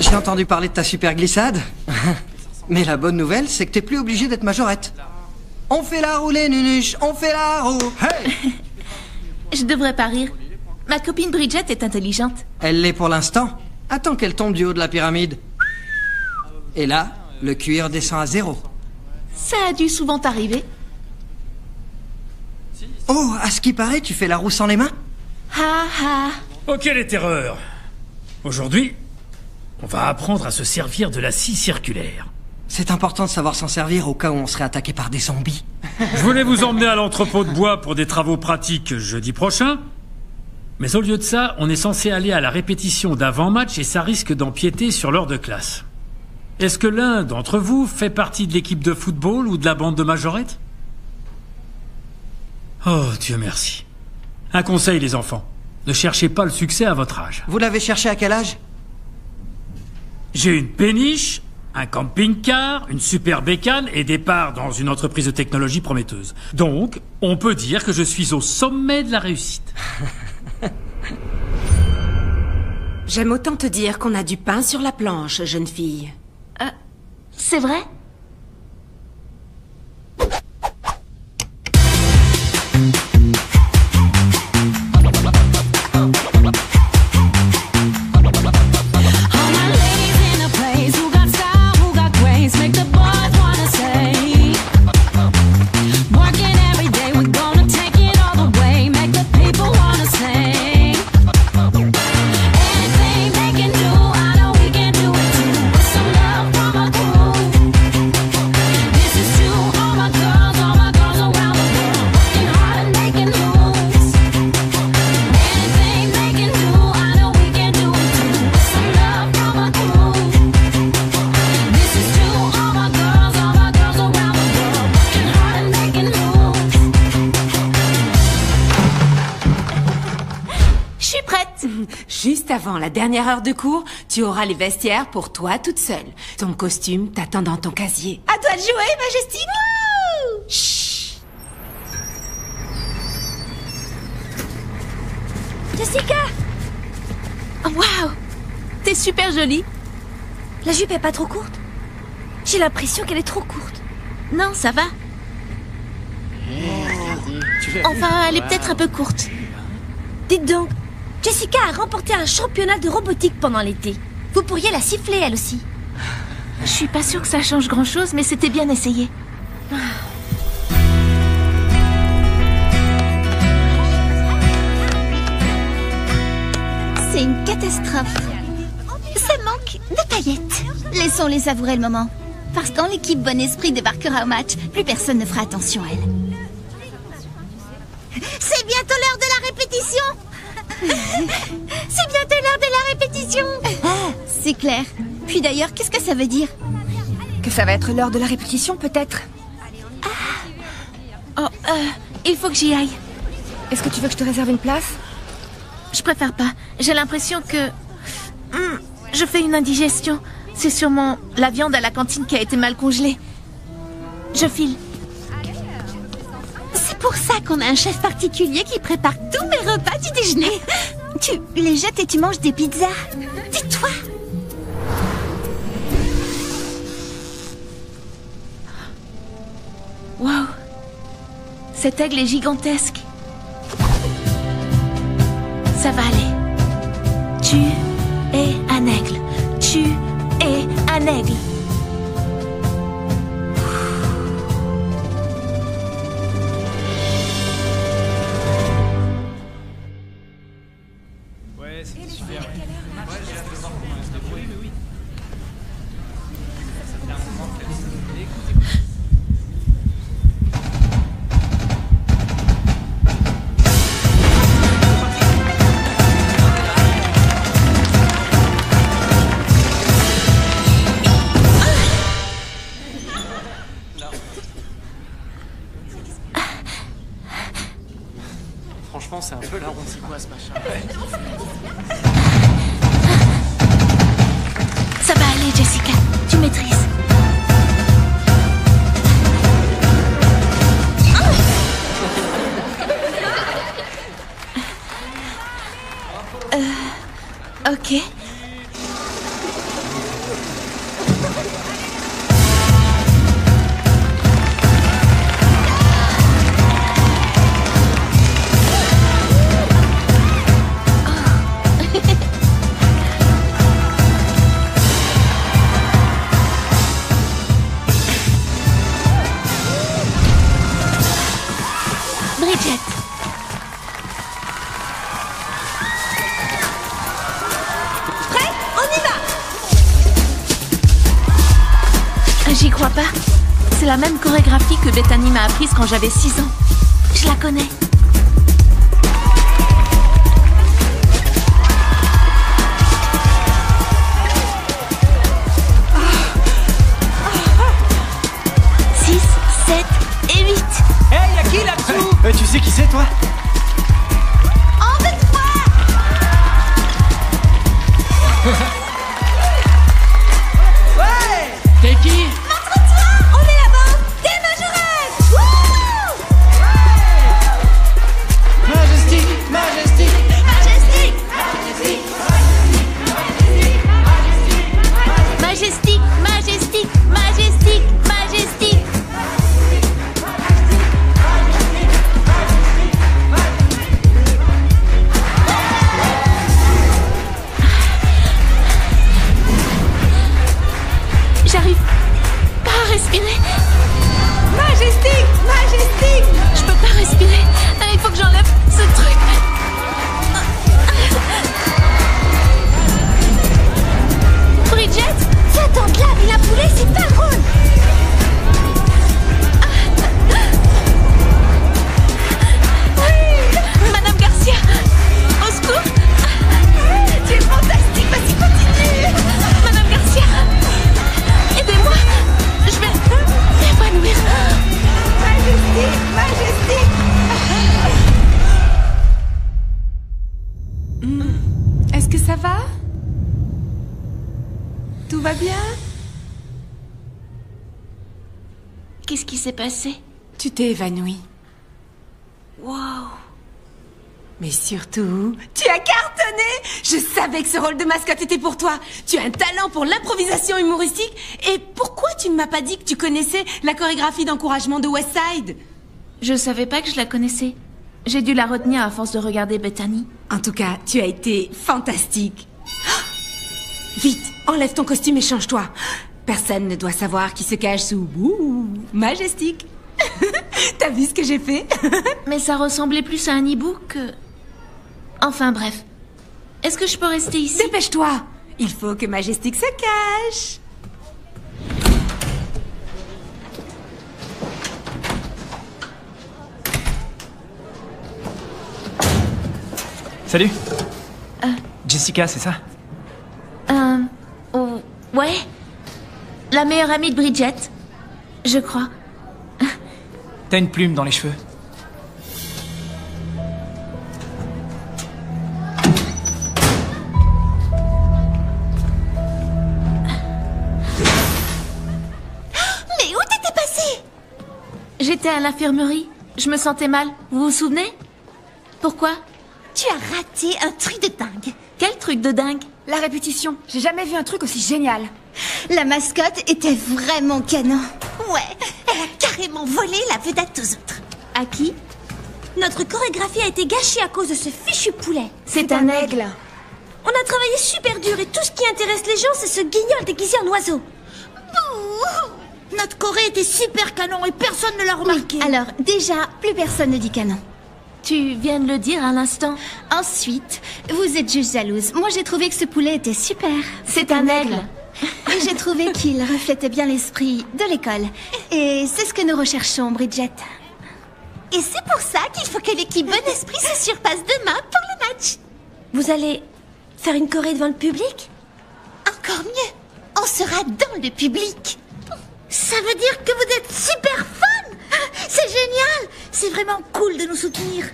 J'ai entendu parler de ta super glissade. Mais la bonne nouvelle, c'est que t'es plus obligé d'être majorette. On fait la roue les nunuches, on fait la roue. Hey! Je devrais pas rire. Ma copine Bridget est intelligente. Elle l'est pour l'instant. Attends qu'elle tombe du haut de la pyramide. Et là, le cuir descend à 0. Ça a dû souvent t'arriver. Oh, à ce qui paraît, tu fais la roue sans les mains? Ha ha. Ok les terreurs. Aujourd'hui, on va apprendre à se servir de la scie circulaire. C'est important de savoir s'en servir au cas où on serait attaqué par des zombies. Je voulais vous emmener à l'entrepôt de bois pour des travaux pratiques jeudi prochain. Mais au lieu de ça, on est censé aller à la répétition d'avant-match et ça risque d'empiéter sur l'heure de classe. Est-ce que l'un d'entre vous fait partie de l'équipe de football ou de la bande de majorettes? Oh, Dieu merci. Un conseil, les enfants. Ne cherchez pas le succès à votre âge. Vous l'avez cherché à quel âge? J'ai une péniche, un camping-car, une super bécane et des parts dans une entreprise de technologie prometteuse. Donc, on peut dire que je suis au sommet de la réussite. J'aime autant te dire qu'on a du pain sur la planche, jeune fille. C'est vrai? Juste avant la dernière heure de cours, tu auras les vestiaires pour toi toute seule. Ton costume t'attend dans ton casier. À toi de jouer, Majestic. Chut. Jessica! Oh, waouh! T'es super jolie. La jupe est pas trop courte? J'ai l'impression qu'elle est trop courte. Non, ça va. Enfin, elle est peut-être un peu courte. Dites donc, Jessica a remporté un championnat de robotique pendant l'été. Vous pourriez la siffler, elle aussi. Je suis pas sûre que ça change grand-chose, mais c'était bien essayé. C'est une catastrophe. Ça manque de paillettes. Laissons-les savourer le moment. Parce que quand l'équipe Bon Esprit débarquera au match, plus personne ne fera attention à elle. C'est bientôt l'heure de la répétition. C'est bientôt l'heure de la répétition. C'est clair. Puis d'ailleurs, qu'est-ce que ça veut dire? Que ça va être l'heure de la répétition, peut-être. Oh, il faut que j'y aille. Est-ce que tu veux que je te réserve une place? Je préfère pas. J'ai l'impression que... je fais une indigestion. C'est sûrement la viande à la cantine qui a été mal congelée. Je file. C'est pour ça qu'on a un chef particulier qui prépare tous mes repas du déjeuner. Tu les jettes et tu manges des pizzas. Dis-toi. Wow. Cet aigle est gigantesque. Ça va aller. Tu es un aigle. Tu es un aigle. Ouais, c'est super. Franchement, c'est un peu la ronde, c'est quoi ce machin? Ça va aller, Jessica. Tu maîtrises. Ok. Bridget. Prêt? On y va! J'y crois pas. C'est la même chorégraphie que Bethany m'a apprise quand j'avais 6 ans. Je la connais. Tu sais qui c'est, toi? Ouais! T'es qui? Montre-toi! On est là-bas! Des majorettes! Majestic, Majestic, Majestic! Majestic, Majestic, Majestic, Majestic. J'arrive pas à respirer. Majestic! Majestic! Je peux pas respirer. Il faut que j'enlève ce truc. Bridget? Attends, là, vilain poulet, c'est pas drôle. Madame Garcia, au secours. Tu es fantastique, vas-y, continue! Madame Garcia, aidez-moi. Je vais m'évanouir. Majestic! Majestic! Est-ce que ça va? Tout va bien? Qu'est-ce qui s'est passé? Tu t'es évanouie. Wow. Mais surtout, tu as cartonné! Je savais que ce rôle de mascotte était pour toi. Tu as un talent pour l'improvisation humoristique. Et pourquoi tu ne m'as pas dit que tu connaissais la chorégraphie d'encouragement de Westside? Je savais pas que je la connaissais. J'ai dû la retenir à force de regarder Bethany. En tout cas, tu as été fantastique. Vite, enlève ton costume et change-toi. Personne ne doit savoir qui se cache sous Majestic. T'as vu ce que j'ai fait? Mais ça ressemblait plus à un hibou que... Enfin bref. Est-ce que je peux rester ici? Dépêche-toi. Il faut que Majestic se cache. Salut. Jessica, c'est ça? Oh, ouais. La meilleure amie de Bridget, je crois. T'as une plume dans les cheveux. Mais où t'étais passé? J'étais à l'infirmerie. Je me sentais mal. Vous vous souvenez? Pourquoi? Tu as raté un truc de dingue. Quel truc de dingue? La répétition. J'ai jamais vu un truc aussi génial. La mascotte était vraiment canon. Ouais, elle a carrément volé la vedette aux autres. À qui? Notre chorégraphie a été gâchée à cause de ce fichu poulet. C'est un aigle. On a travaillé super dur et tout ce qui intéresse les gens, c'est ce guignol déguisé en oiseau. Bouh! Notre choré était super canon et personne ne l'a remarqué. Alors, déjà, plus personne ne dit canon. Tu viens de le dire à l'instant. Ensuite, vous êtes juste jalouse. Moi, j'ai trouvé que ce poulet était super. C'est un aigle. Et j'ai trouvé qu'il reflétait bien l'esprit de l'école. Et c'est ce que nous recherchons, Bridget. Et c'est pour ça qu'il faut que l'équipe Bon Esprit se surpasse demain pour le match. Vous allez faire une choré devant le public? Encore mieux, on sera dans le public. Ça veut dire que vous êtes super fun. C'est génial. C'est vraiment cool de nous soutenir.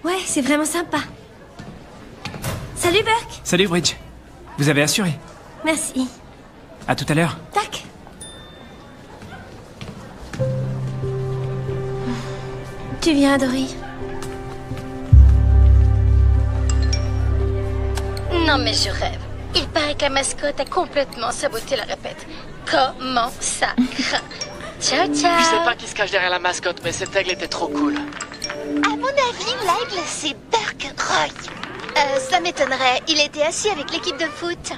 Ouais, c'est vraiment sympa. Salut Burke. Salut Bridge. Vous avez assuré. Merci. À tout à l'heure. Tac. Tu viens, Dory? Non mais je rêve. Il paraît que la mascotte a complètement saboté la répète. Comment ça craint? Ciao, ciao. Je sais pas qui se cache derrière la mascotte, mais cet aigle était trop cool. À mon avis, l'aigle, c'est Burke Roy. Ça m'étonnerait. Il était assis avec l'équipe de foot.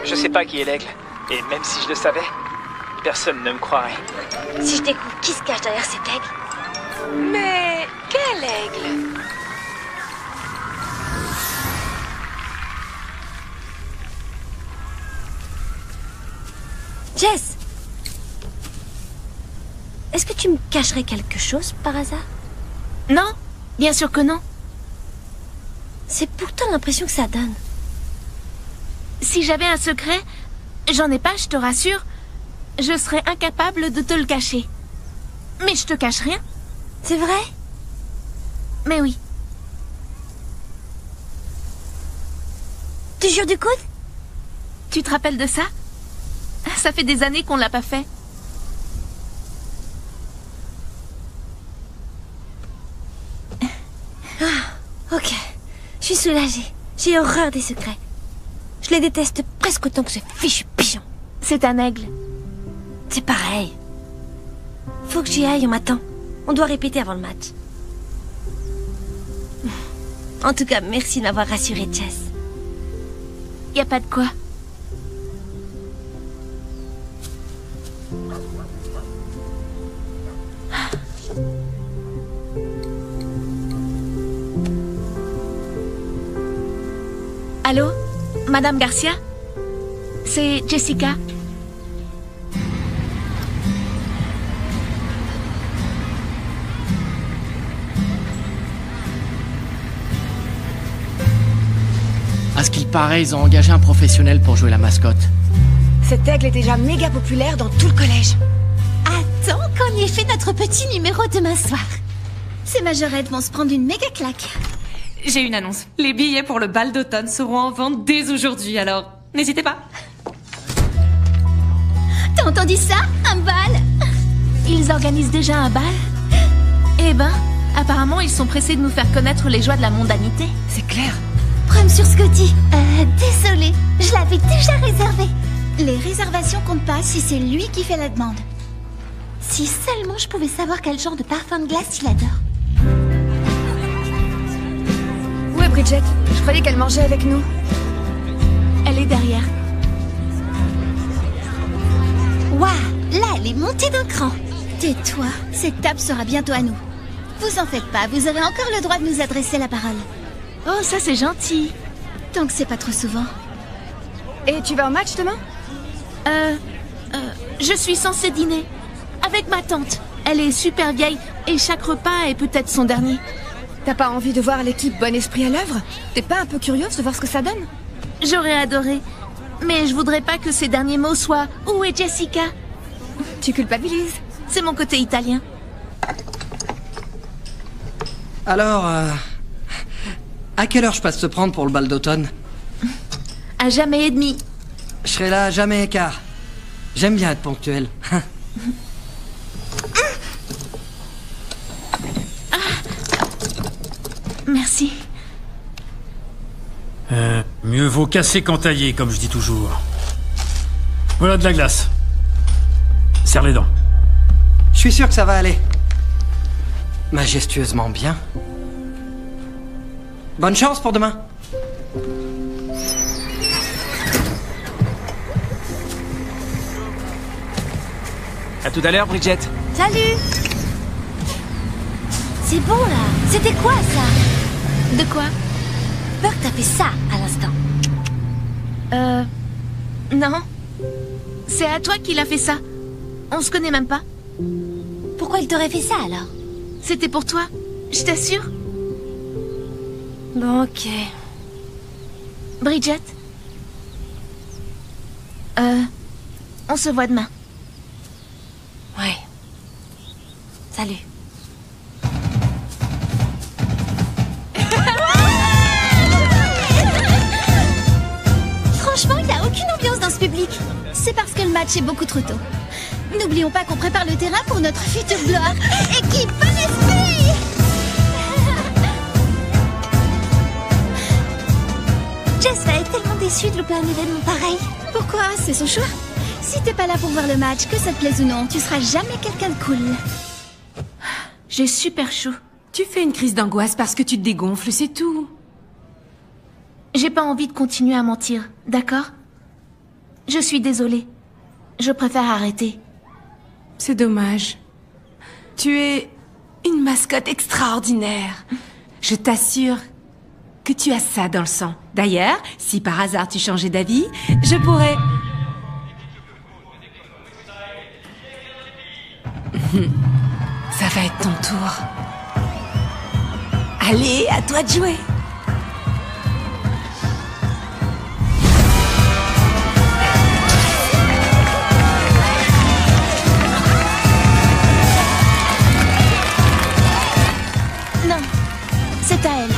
Je sais pas qui est l'aigle. Et même si je le savais, personne ne me croirait. Si je découvre qui se cache derrière cet aigle... Mais quel aigle? Jess! Est-ce que tu me cacherais quelque chose par hasard? Non, bien sûr que non. C'est pourtant l'impression que ça donne. Si j'avais un secret, j'en ai pas, je te rassure, je serais incapable de te le cacher. Mais je te cache rien. C'est vrai? Mais oui. Tu jures du coude? Tu te rappelles de ça? Ça fait des années qu'on l'a pas fait. Ah, ok. Je suis soulagée. J'ai horreur des secrets. Je les déteste presque autant que ce fichu pigeon. C'est un aigle. C'est pareil. Faut que j'y aille, on m'attend. On doit répéter avant le match. En tout cas, merci de m'avoir rassurée, Jess. Y a pas de quoi. Allô, Madame Garcia? C'est Jessica. À ce qu'il paraît, ils ont engagé un professionnel pour jouer la mascotte. Cet aigle est déjà méga populaire dans tout le collège. Attends qu'on ait fait notre petit numéro demain soir. Ces majorettes vont se prendre une méga claque. J'ai une annonce. Les billets pour le bal d'automne seront en vente dès aujourd'hui, alors n'hésitez pas. T'as entendu ça? Un bal? Ils organisent déjà un bal? Eh ben, apparemment, ils sont pressés de nous faire connaître les joies de la mondanité. C'est clair. Prime sur Scotty. Désolée, je l'avais déjà réservé. Les réservations comptent pas si c'est lui qui fait la demande. Si seulement je pouvais savoir quel genre de parfum de glace il adore. Bridget? Je croyais qu'elle mangeait avec nous. Elle est derrière. Waouh, là, elle est montée d'un cran. Tais-toi, cette table sera bientôt à nous. Vous en faites pas, vous avez encore le droit de nous adresser la parole. Oh, ça c'est gentil. Tant que c'est pas trop souvent. Et tu vas au match demain? Je suis censée dîner. Avec ma tante. Elle est super vieille et chaque repas est peut-être son dernier. T'as pas envie de voir l'équipe Bon Esprit à l'œuvre? T'es pas un peu curieuse de voir ce que ça donne? J'aurais adoré. Mais je voudrais pas que ses derniers mots soient « Où est Jessica ?» Tu culpabilises. C'est mon côté italien. Alors, à quelle heure je passe te prendre pour le bal d'automne? À jamais et demi. Je serai là à jamais et quart. J'aime bien être ponctuel. Merci. Mieux vaut casser qu'entailler, comme je dis toujours. Voilà de la glace. Serre les dents. Je suis sûr que ça va aller. Majestueusement bien. Bonne chance pour demain. À tout à l'heure, Bridget. Salut! C'est bon là. C'était quoi ça? De quoi? Burke t'a fait ça à l'instant. Non. C'est à toi qu'il a fait ça. On se connaît même pas. Pourquoi il t'aurait fait ça alors? C'était pour toi, je t'assure. Bon, ok. Bridget? On se voit demain. Ouais. Salut. Franchement, il n'y a aucune ambiance dans ce public. C'est parce que le match est beaucoup trop tôt. N'oublions pas qu'on prépare le terrain pour notre future gloire. Équipe Bon Esprit! Jess va être tellement déçue de louper un événement pareil. Pourquoi? C'est son choix. Si t'es pas là pour voir le match, que ça te plaise ou non, tu seras jamais quelqu'un de cool. J'ai super chaud. Tu fais une crise d'angoisse parce que tu te dégonfles, c'est tout. J'ai pas envie de continuer à mentir, d'accord? Je suis désolée. Je préfère arrêter. C'est dommage. Tu es une mascotte extraordinaire. Je t'assure que tu as ça dans le sang. D'ailleurs, si par hasard tu changeais d'avis, je pourrais... Ça va être ton tour. Allez, à toi de jouer. Non, c'est à elle.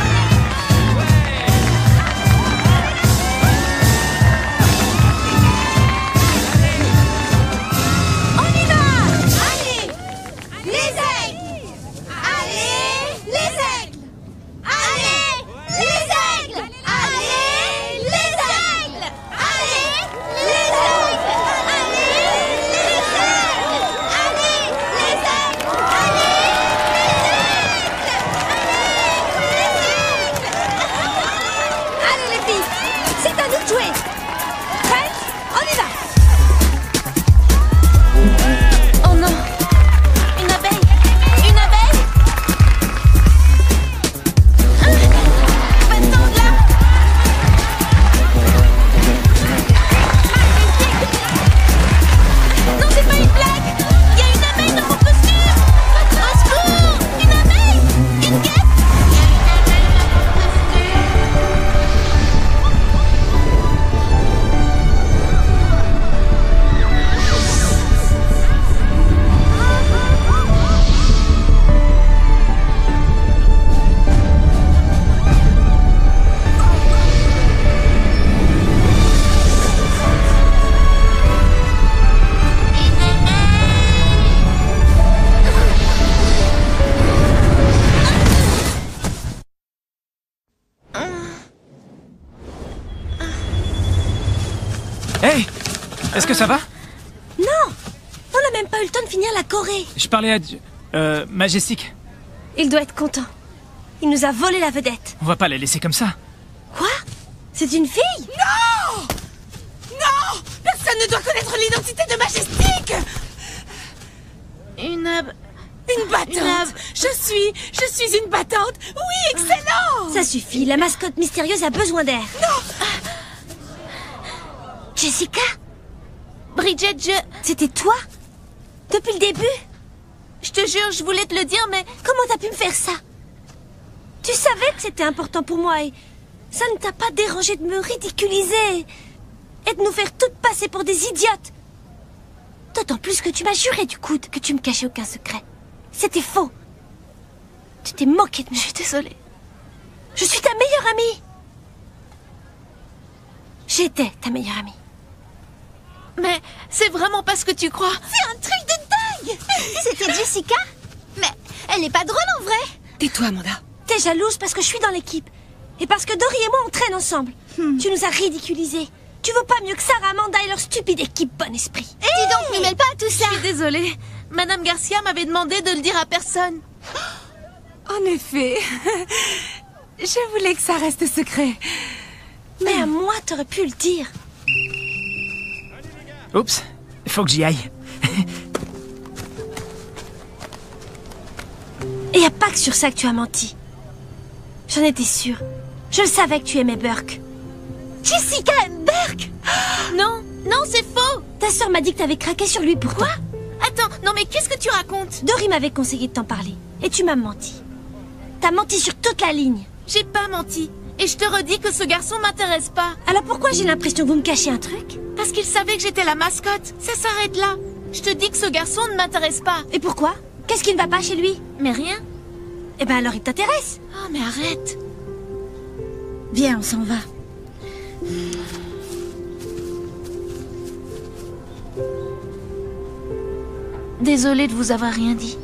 Hey! Est-ce que ça va? Non! On n'a même pas eu le temps de finir la choré. Je parlais à... Majestic. Il doit être content. Il nous a volé la vedette. On va pas la laisser comme ça. Quoi? C'est une fille? Non! Non! Personne ne doit connaître l'identité de Majestic! Une battante! Je suis une battante! Oui, excellent! Ça suffit, la mascotte mystérieuse a besoin d'air. Non! Jessica? Bridget, C'était toi? Depuis le début? Je te jure, je voulais te le dire, mais comment t'as pu me faire ça? Tu savais que c'était important pour moi et ça ne t'a pas dérangé de me ridiculiser et de nous faire toutes passer pour des idiotes. D'autant plus que tu m'as juré du coude que tu me cachais aucun secret. C'était faux. Tu t'es moqué de moi. Je suis désolée. Je suis ta meilleure amie. J'étais ta meilleure amie. Mais c'est vraiment pas ce que tu crois. C'est un truc de dingue. C'était Jessica? Mais elle est pas drôle en vrai. Tais-toi, Amanda. T'es jalouse parce que je suis dans l'équipe. Et parce que Dory et moi on traîne ensemble. Tu nous as ridiculisés. Tu veux pas mieux que Sarah, Amanda et leur stupide équipe bon esprit. Dis donc, ne mêle pas à tout ça. Je suis désolée. Madame Garcia m'avait demandé de le dire à personne. En effet. Je voulais que ça reste secret. Mais à moi, t'aurais pu le dire. Oups, faut que j'y aille. Et y a pas que sur ça que tu as menti. J'en étais sûre. Je le savais que tu aimais Burke. Jessica aime Burke? Non, non, c'est faux. Ta sœur m'a dit que t'avais craqué sur lui pourtant. Quoi? Attends, non mais qu'est-ce que tu racontes? Dory m'avait conseillé de t'en parler. Et tu m'as menti. T'as menti sur toute la ligne. J'ai pas menti. Et je te redis que ce garçon m'intéresse pas. Alors pourquoi j'ai l'impression que vous me cachez un truc? Parce qu'il savait que j'étais la mascotte. Ça s'arrête là. Je te dis que ce garçon ne m'intéresse pas. Et pourquoi? Qu'est-ce qui ne va pas chez lui? Mais rien. Eh ben alors il t'intéresse. Oh mais arrête. Viens, on s'en va. Désolée de vous avoir rien dit.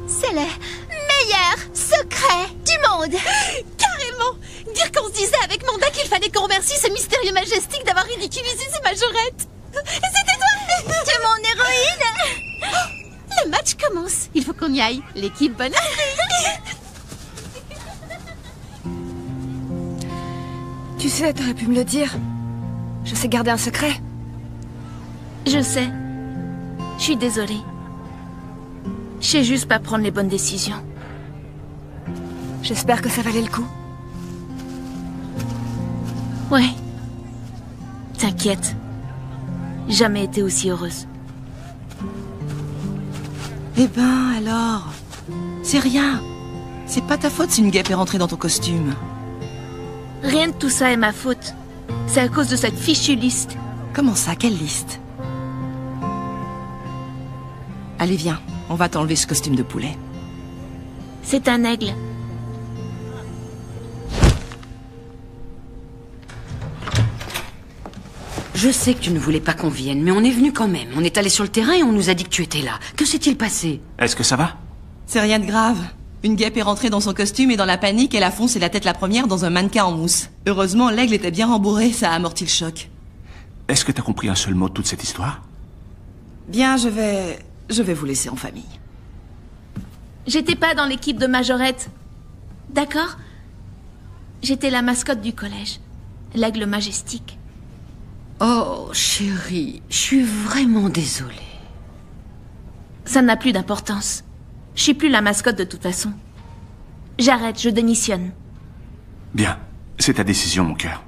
C'est le meilleur secret du monde. Carrément. Dire qu'on se disait avec Manda qu'il fallait qu'on remercie ce mystérieux Majestic d'avoir ridiculisé ces majorettes. C'était toi. Tu es mon héroïne. Le match commence. Il faut qu'on y aille. L'équipe bonne Afrique. Tu sais, t'aurais pu me le dire. Je sais garder un secret. Je sais. Je suis désolée. Je sais juste pas prendre les bonnes décisions. J'espère que ça valait le coup. Ouais. T'inquiète. Jamais été aussi heureuse. Eh ben, alors... C'est rien. C'est pas ta faute si une guêpe est rentrée dans ton costume. Rien de tout ça est ma faute. C'est à cause de cette fichue liste. Comment ça? Quelle liste? Allez, viens. On va t'enlever ce costume de poulet. C'est un aigle. Je sais que tu ne voulais pas qu'on vienne, mais on est venu quand même. On est allé sur le terrain et on nous a dit que tu étais là. Que s'est-il passé? Est-ce que ça va? C'est rien de grave. Une guêpe est rentrée dans son costume et dans la panique, elle a foncé la tête la première dans un mannequin en mousse. Heureusement, l'aigle était bien rembourré, ça a amorti le choc. Est-ce que t'as compris un seul mot de toute cette histoire? Bien, je vais vous laisser en famille. J'étais pas dans l'équipe de majorette. D'accord? J'étais la mascotte du collège. L'aigle majestique. Oh, chérie, je suis vraiment désolée. Ça n'a plus d'importance. Je suis plus la mascotte de toute façon. J'arrête, je démissionne. Bien, c'est ta décision, mon cœur.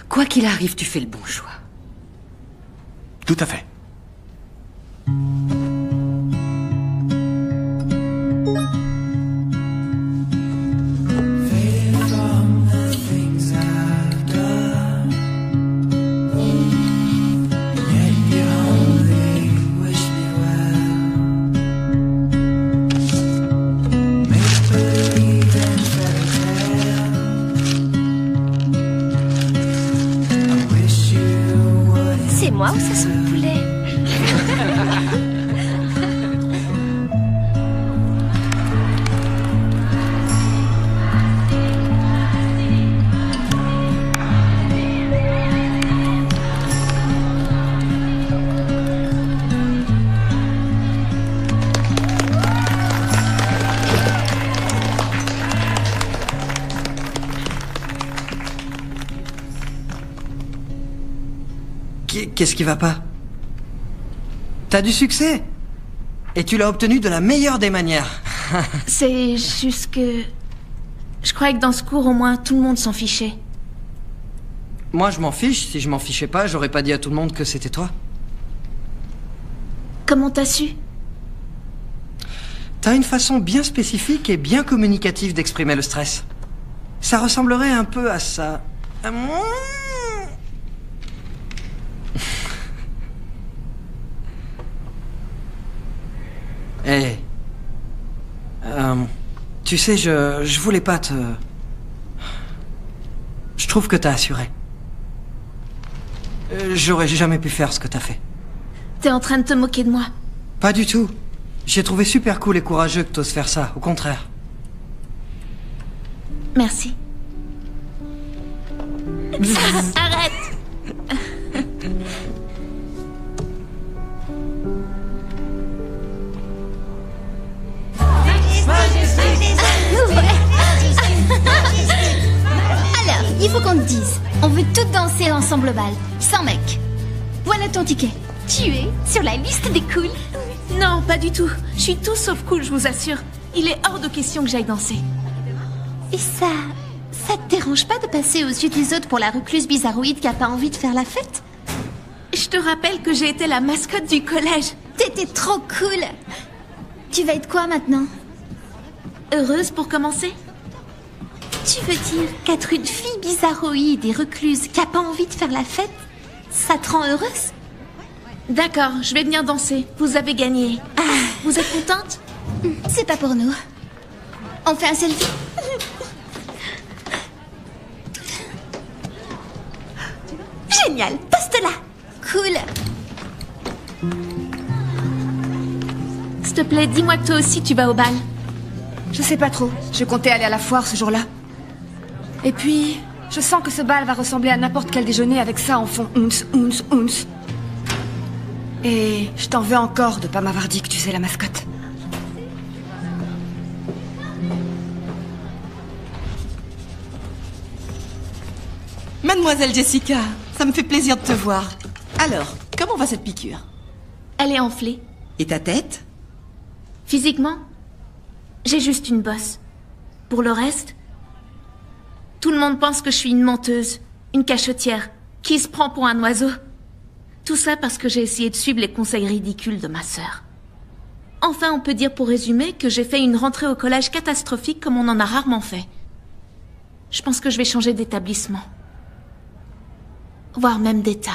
Quoi qu'il arrive, tu fais le bon choix. Tout à fait. C'est moi ou ça sent le poulet? Qu'est-ce qui va pas? T'as du succès. Et tu l'as obtenu de la meilleure des manières. C'est juste que... Je croyais que dans ce cours, au moins, tout le monde s'en fichait. Moi, je m'en fiche. Si je m'en fichais pas, j'aurais pas dit à tout le monde que c'était toi. Comment t'as su? T'as une façon bien spécifique et bien communicative d'exprimer le stress. Ça ressemblerait un peu à ça. Hey. Tu sais, je voulais pas te... Je trouve que t'as assuré. J'aurais jamais pu faire ce que t'as fait. T'es en train de te moquer de moi? Pas du tout. J'ai trouvé super cool et courageux que t'oses faire ça, au contraire. Merci. Arrête! Alors, il faut qu'on te dise. On veut toutes danser ensemble au bal, sans mec. Voilà ton ticket. Tu es sur la liste des cools. Non, pas du tout. Je suis tout sauf cool, je vous assure. Il est hors de question que j'aille danser. Et ça te dérange pas de passer aux yeux des autres pour la recluse bizarroïde qui a pas envie de faire la fête? Je te rappelle que j'ai été la mascotte du collège. T'étais trop cool. Tu vas être quoi maintenant? Heureuse pour commencer? Tu veux dire qu'être une fille bizarroïde et recluse qui a pas envie de faire la fête, ça te rend heureuse? D'accord, je vais venir danser. Vous avez gagné. Vous êtes contente? C'est pas pour nous. On fait un selfie? Génial, poste là. Cool. S'il te plaît, dis-moi que toi aussi tu vas au bal. Je sais pas trop. Je comptais aller à la foire ce jour-là. Et puis, je sens que ce bal va ressembler à n'importe quel déjeuner avec ça en fond. Ounce. Et je t'en veux encore de pas m'avoir dit que tu sais la mascotte. Mademoiselle Jessica, ça me fait plaisir de te voir. Alors, comment va cette piqûre? Elle est enflée. Et ta tête? Physiquement, j'ai juste une bosse. Pour le reste, tout le monde pense que je suis une menteuse, une cachetière, qui se prend pour un oiseau. Tout ça parce que j'ai essayé de suivre les conseils ridicules de ma sœur. Enfin, on peut dire pour résumer que j'ai fait une rentrée au collège catastrophique comme on en a rarement fait. Je pense que je vais changer d'établissement. Voire même d'état.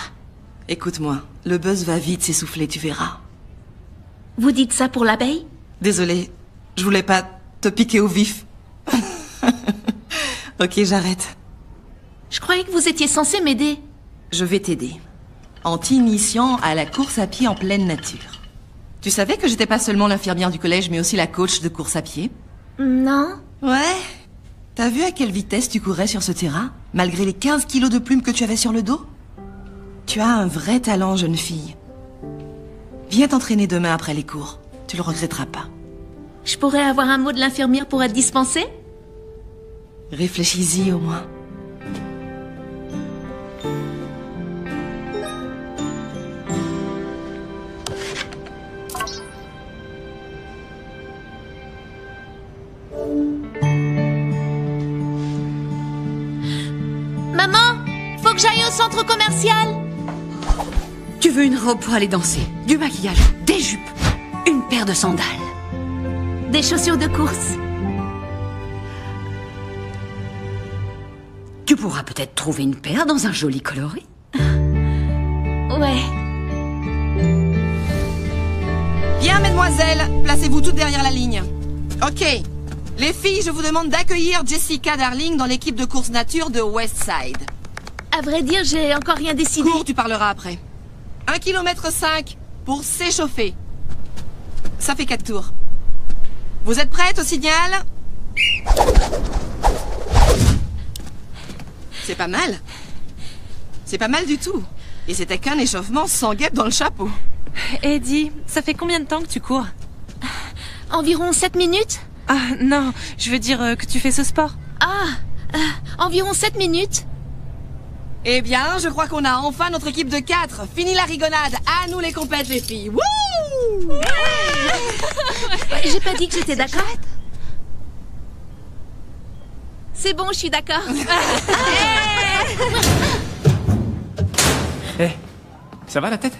Écoute-moi, le buzz va vite s'essouffler, tu verras. Vous dites ça pour l'abeille? Désolée, je voulais pas te piquer au vif. Ok, j'arrête. Je croyais que vous étiez censé m'aider. Je vais t'aider. En t'initiant à la course à pied en pleine nature. Tu savais que j'étais pas seulement l'infirmière du collège, mais aussi la coach de course à pied? Non. Ouais. T'as vu à quelle vitesse tu courais sur ce terrain, malgré les 15 kilos de plumes que tu avais sur le dos? Tu as un vrai talent, jeune fille. Viens t'entraîner demain après les cours. Tu le regretteras pas. Je pourrais avoir un mot de l'infirmière pour être dispensée? Réfléchis-y au moins. Maman, faut que j'aille au centre commercial. Tu veux une robe pour aller danser, du maquillage, des jupes, une paire de sandales. Des chaussures de course. Tu pourras peut-être trouver une paire dans un joli coloris. Ouais. Bien, mesdemoiselles, placez-vous toutes derrière la ligne. Ok. Les filles, je vous demande d'accueillir Jessica Darling dans l'équipe de course nature de Westside. À vrai dire, j'ai encore rien décidé. Cours, tu parleras après. 1,5 km pour s'échauffer. Ça fait 4 tours. Vous êtes prêtes au signal? C'est pas mal. C'est pas mal du tout. Et c'était qu'un échauffement sans guêpe dans le chapeau. Eddie, ça fait combien de temps que tu cours? Environ 7 minutes. Ah non, je veux dire que tu fais ce sport. Environ 7 minutes. Eh bien, je crois qu'on a enfin notre équipe de 4. Fini la rigonnade. À nous les compètes, les filles. Wouh! J'ai pas dit que j'étais d'accord. C'est bon, je suis d'accord. Hé, ça va la tête?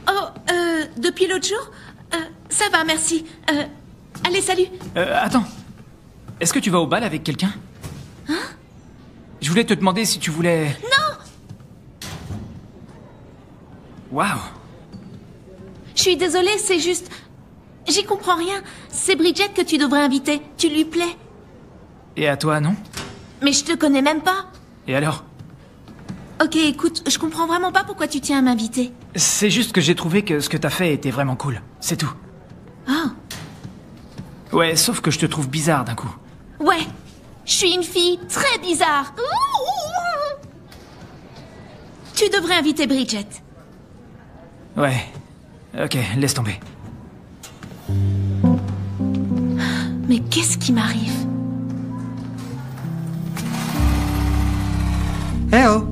Oh, depuis l'autre jour ça va, merci. Allez, salut. Attends. Est-ce que tu vas au bal avec quelqu'un? Hein? Je voulais te demander si tu voulais... Non! Waouh! Je suis désolée, c'est juste... J'y comprends rien. C'est Bridget que tu devrais inviter. Tu lui plais. Et à toi, non? Mais je te connais même pas. Et alors? Ok, écoute, je comprends vraiment pas pourquoi tu tiens à m'inviter. C'est juste que j'ai trouvé que ce que t'as fait était vraiment cool. C'est tout. Oh. Ouais, sauf que je te trouve bizarre d'un coup. Ouais, je suis une fille très bizarre. Tu devrais inviter Bridget. Ouais. Ok, laisse tomber. Mais qu'est-ce qui m'arrive? Eh oh!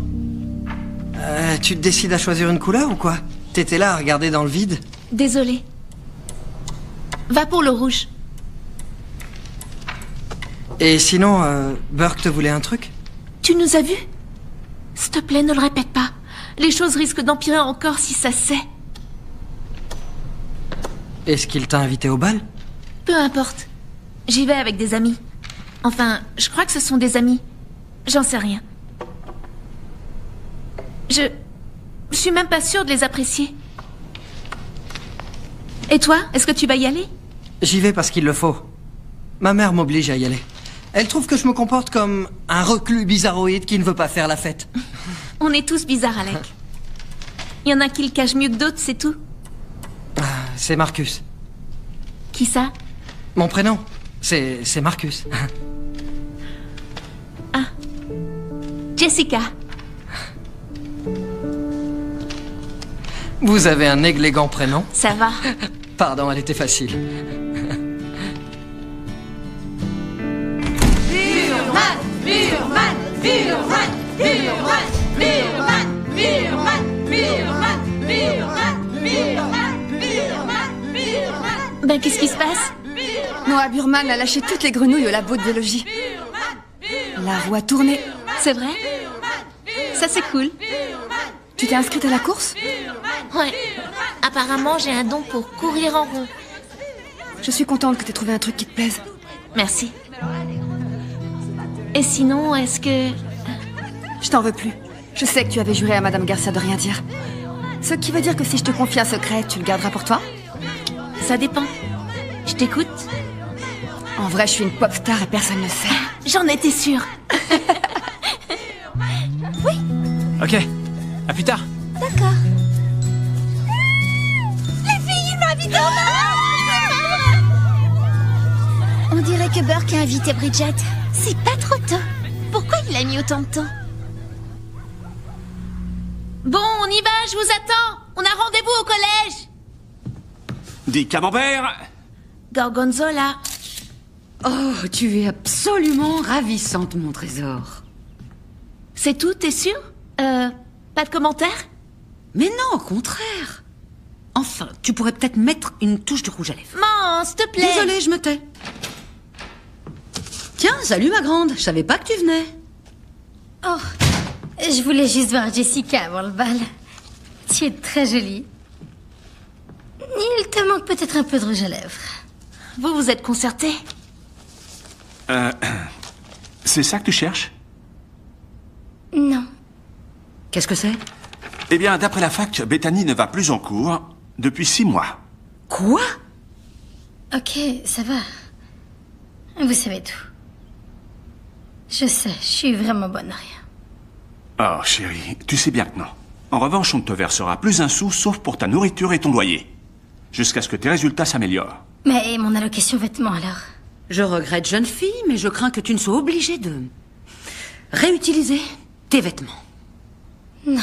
Tu te décides à choisir une couleur ou quoi? T'étais là à regarder dans le vide? Désolée. Va pour le rouge. Et sinon, Burke te voulait un truc? Tu nous as vus? S'il te plaît, ne le répète pas. Les choses risquent d'empirer encore si ça se sait. Est-ce qu'il t'a invité au bal? Peu importe. J'y vais avec des amis. Enfin, je crois que ce sont des amis. J'en sais rien. Je suis même pas sûre de les apprécier. Et toi, est-ce que tu vas y aller? J'y vais parce qu'il le faut. Ma mère m'oblige à y aller. Elle trouve que je me comporte comme un reclus bizarroïde qui ne veut pas faire la fête. On est tous bizarres, Alec. Il y en a qui le cachent mieux que d'autres, c'est tout. C'est Marcus. Qui ça? Mon prénom, c'est Marcus. Ah. Jessica. Vous avez un élégant prénom? Ça va. Pardon, elle était facile. Burman, Burman, Burman, Burman, Burman, Burman, Burman, Burman, Burman, Burman, Burman. Ben, qu'est-ce qui se passe? Noah Burman a lâché toutes les grenouilles au labo de biologie. La roue a tourné. C'est vrai? Ça, c'est cool. Tu t'es inscrite à la course? Ouais. Apparemment, j'ai un don pour courir en rond. Je suis contente que t'aies trouvé un truc qui te plaise. Merci. Et sinon, est-ce que... Je t'en veux plus. Je sais que tu avais juré à Madame Garcia de rien dire. Ce qui veut dire que si je te confie un secret, tu le garderas pour toi? Ça dépend. Je t'écoute. En vrai, je suis une pop star et personne ne le sait. J'en étais sûre. Oui. Ok, à plus tard. D'accord. Les filles, ils m'invitent en bas. On dirait que Burke a invité Bridget. C'est pas trop tôt. Pourquoi il a mis autant de temps? Bon, on y va, je vous attends. On a rendez-vous au collège. Dis camembert. Gorgonzola. Oh, tu es absolument ravissante, mon trésor. C'est tout, t'es sûr? Pas de commentaires? Mais non, au contraire. Enfin, tu pourrais peut-être mettre une touche de rouge à lèvres. Maman, s'il te plaît. Désolée, je me tais. Tiens, salut ma grande, je savais pas que tu venais. Oh, je voulais juste voir Jessica avant le bal. Tu es très jolie. Il te manque peut-être un peu de rouge à lèvres. Vous êtes concertés? C'est ça que tu cherches? Non. Qu'est-ce que c'est? Eh bien, d'après la fac, Bethany ne va plus en cours depuis 6 mois. Quoi? Ok, ça va. Vous savez tout. Je sais, je suis vraiment bonne à rien. Oh, chérie, tu sais bien que non. En revanche, on ne te versera plus un sou, sauf pour ta nourriture et ton loyer. Jusqu'à ce que tes résultats s'améliorent. Mais mon allocation vêtements alors? Je regrette, jeune fille, mais je crains que tu ne sois obligée de réutiliser tes vêtements. Non.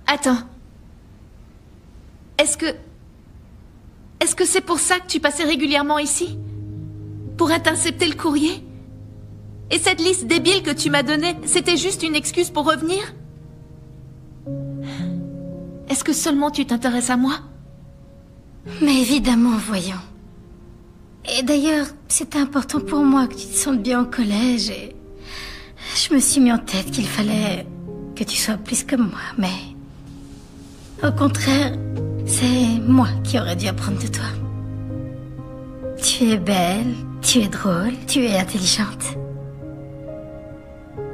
Attends. Est-ce que c'est pour ça que tu passais régulièrement ici? Pour intercepter le courrier? Et cette liste débile que tu m'as donnée, c'était juste une excuse pour revenir? Est-ce que seulement tu t'intéresses à moi? Mais évidemment, voyons. Et d'ailleurs, c'était important pour moi que tu te sentes bien au collège et... Je me suis mis en tête qu'il fallait que tu sois plus comme moi, mais... Au contraire, c'est moi qui aurais dû apprendre de toi. Tu es belle, tu es drôle, tu es intelligente.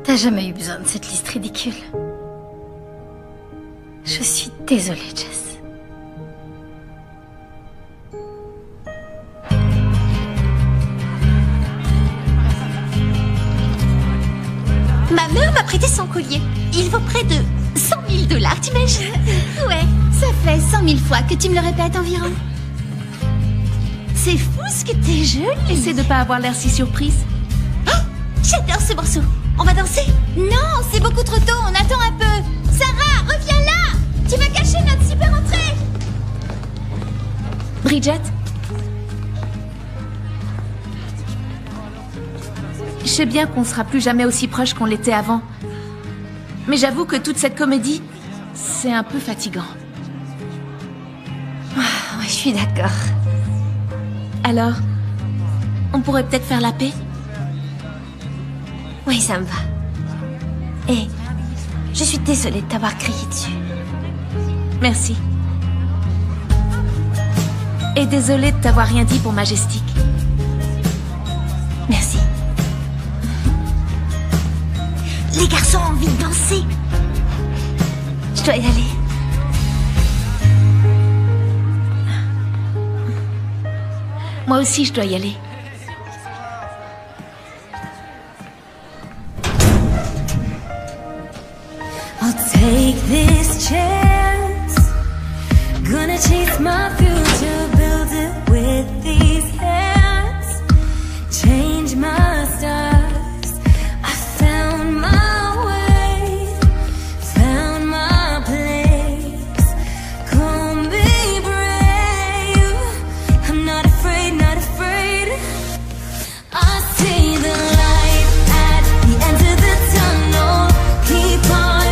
T'as jamais eu besoin de cette liste ridicule. Je suis désolée, Jess. Ma mère m'a prêté son collier. Il vaut près de 100 000 $, t'imagines? Ouais, ça fait 100 000 fois que tu me le répètes environ. C'est fou ce que t'es jolie. Essaie de pas avoir l'air si surprise. Oh, j'adore ce morceau. On va danser? Non, c'est beaucoup trop tôt, on attend un peu. Sarah, reviens là! Tu vas cacher notre super entrée! Bridget? Je sais bien qu'on sera plus jamais aussi proches qu'on l'était avant. Mais j'avoue que toute cette comédie, c'est un peu fatigant. Ah, ouais, je suis d'accord. Alors, on pourrait peut-être faire la paix? Oui, ça me va. Et je suis désolée de t'avoir crié dessus. Merci. Et désolée de t'avoir rien dit pour Majestic. Merci. Les garçons ont envie de danser. Je dois y aller. Moi aussi, je dois y aller. I'll take this chance. Gonna chase my future, build it with these hands. Change my stars. I found my way, found my place. Come be brave. I'm not afraid, not afraid. I see the light at the end of the tunnel. Keep on.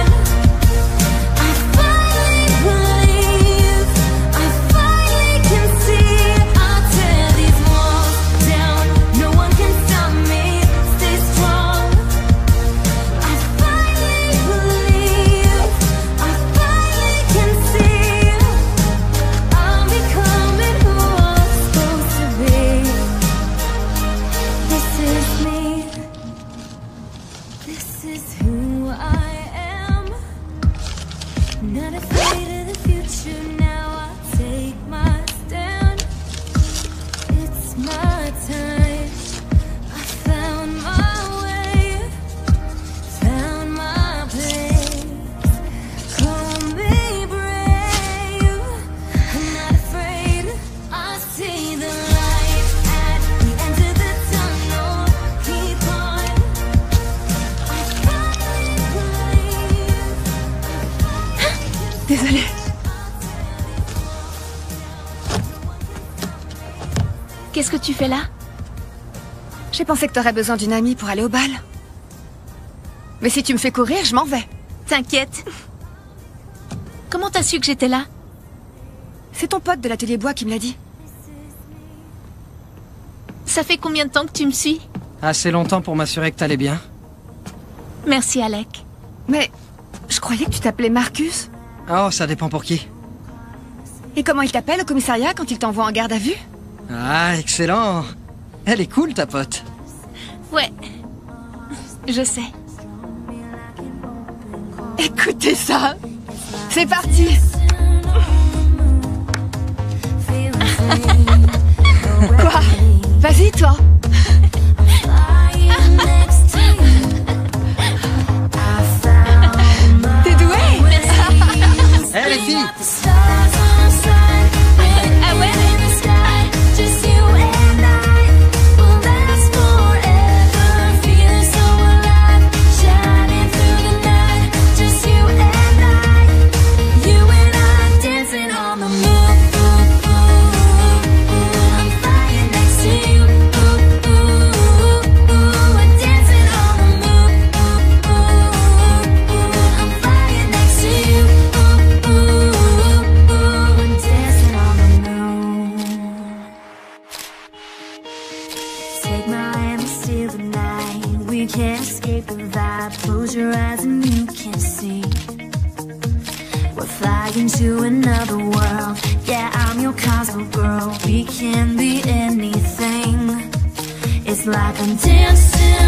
Désolée. Qu'est-ce que tu fais là? J'ai pensé que t'aurais besoin d'une amie pour aller au bal. Mais si tu me fais courir, je m'en vais. T'inquiète. Comment t'as su que j'étais là? C'est ton pote de l'atelier bois qui me l'a dit. Ça fait combien de temps que tu me suis? Assez longtemps pour m'assurer que t'allais bien. Merci, Alec. Mais je croyais que tu t'appelais Marcus. Oh, ça dépend pour qui. Et comment il t'appelle au commissariat quand il t'envoie en garde à vue? Ah, excellent. Elle est cool, ta pote. Ouais. Je sais. Écoutez ça. C'est parti. Quoi? Vas-y, toi. T'es douée? Hé, les filles! Ah ouais? close your eyes and you can see we're flying to another world. Yeah, I'm your Cosmo girl. We can be anything. It's like I'm dancing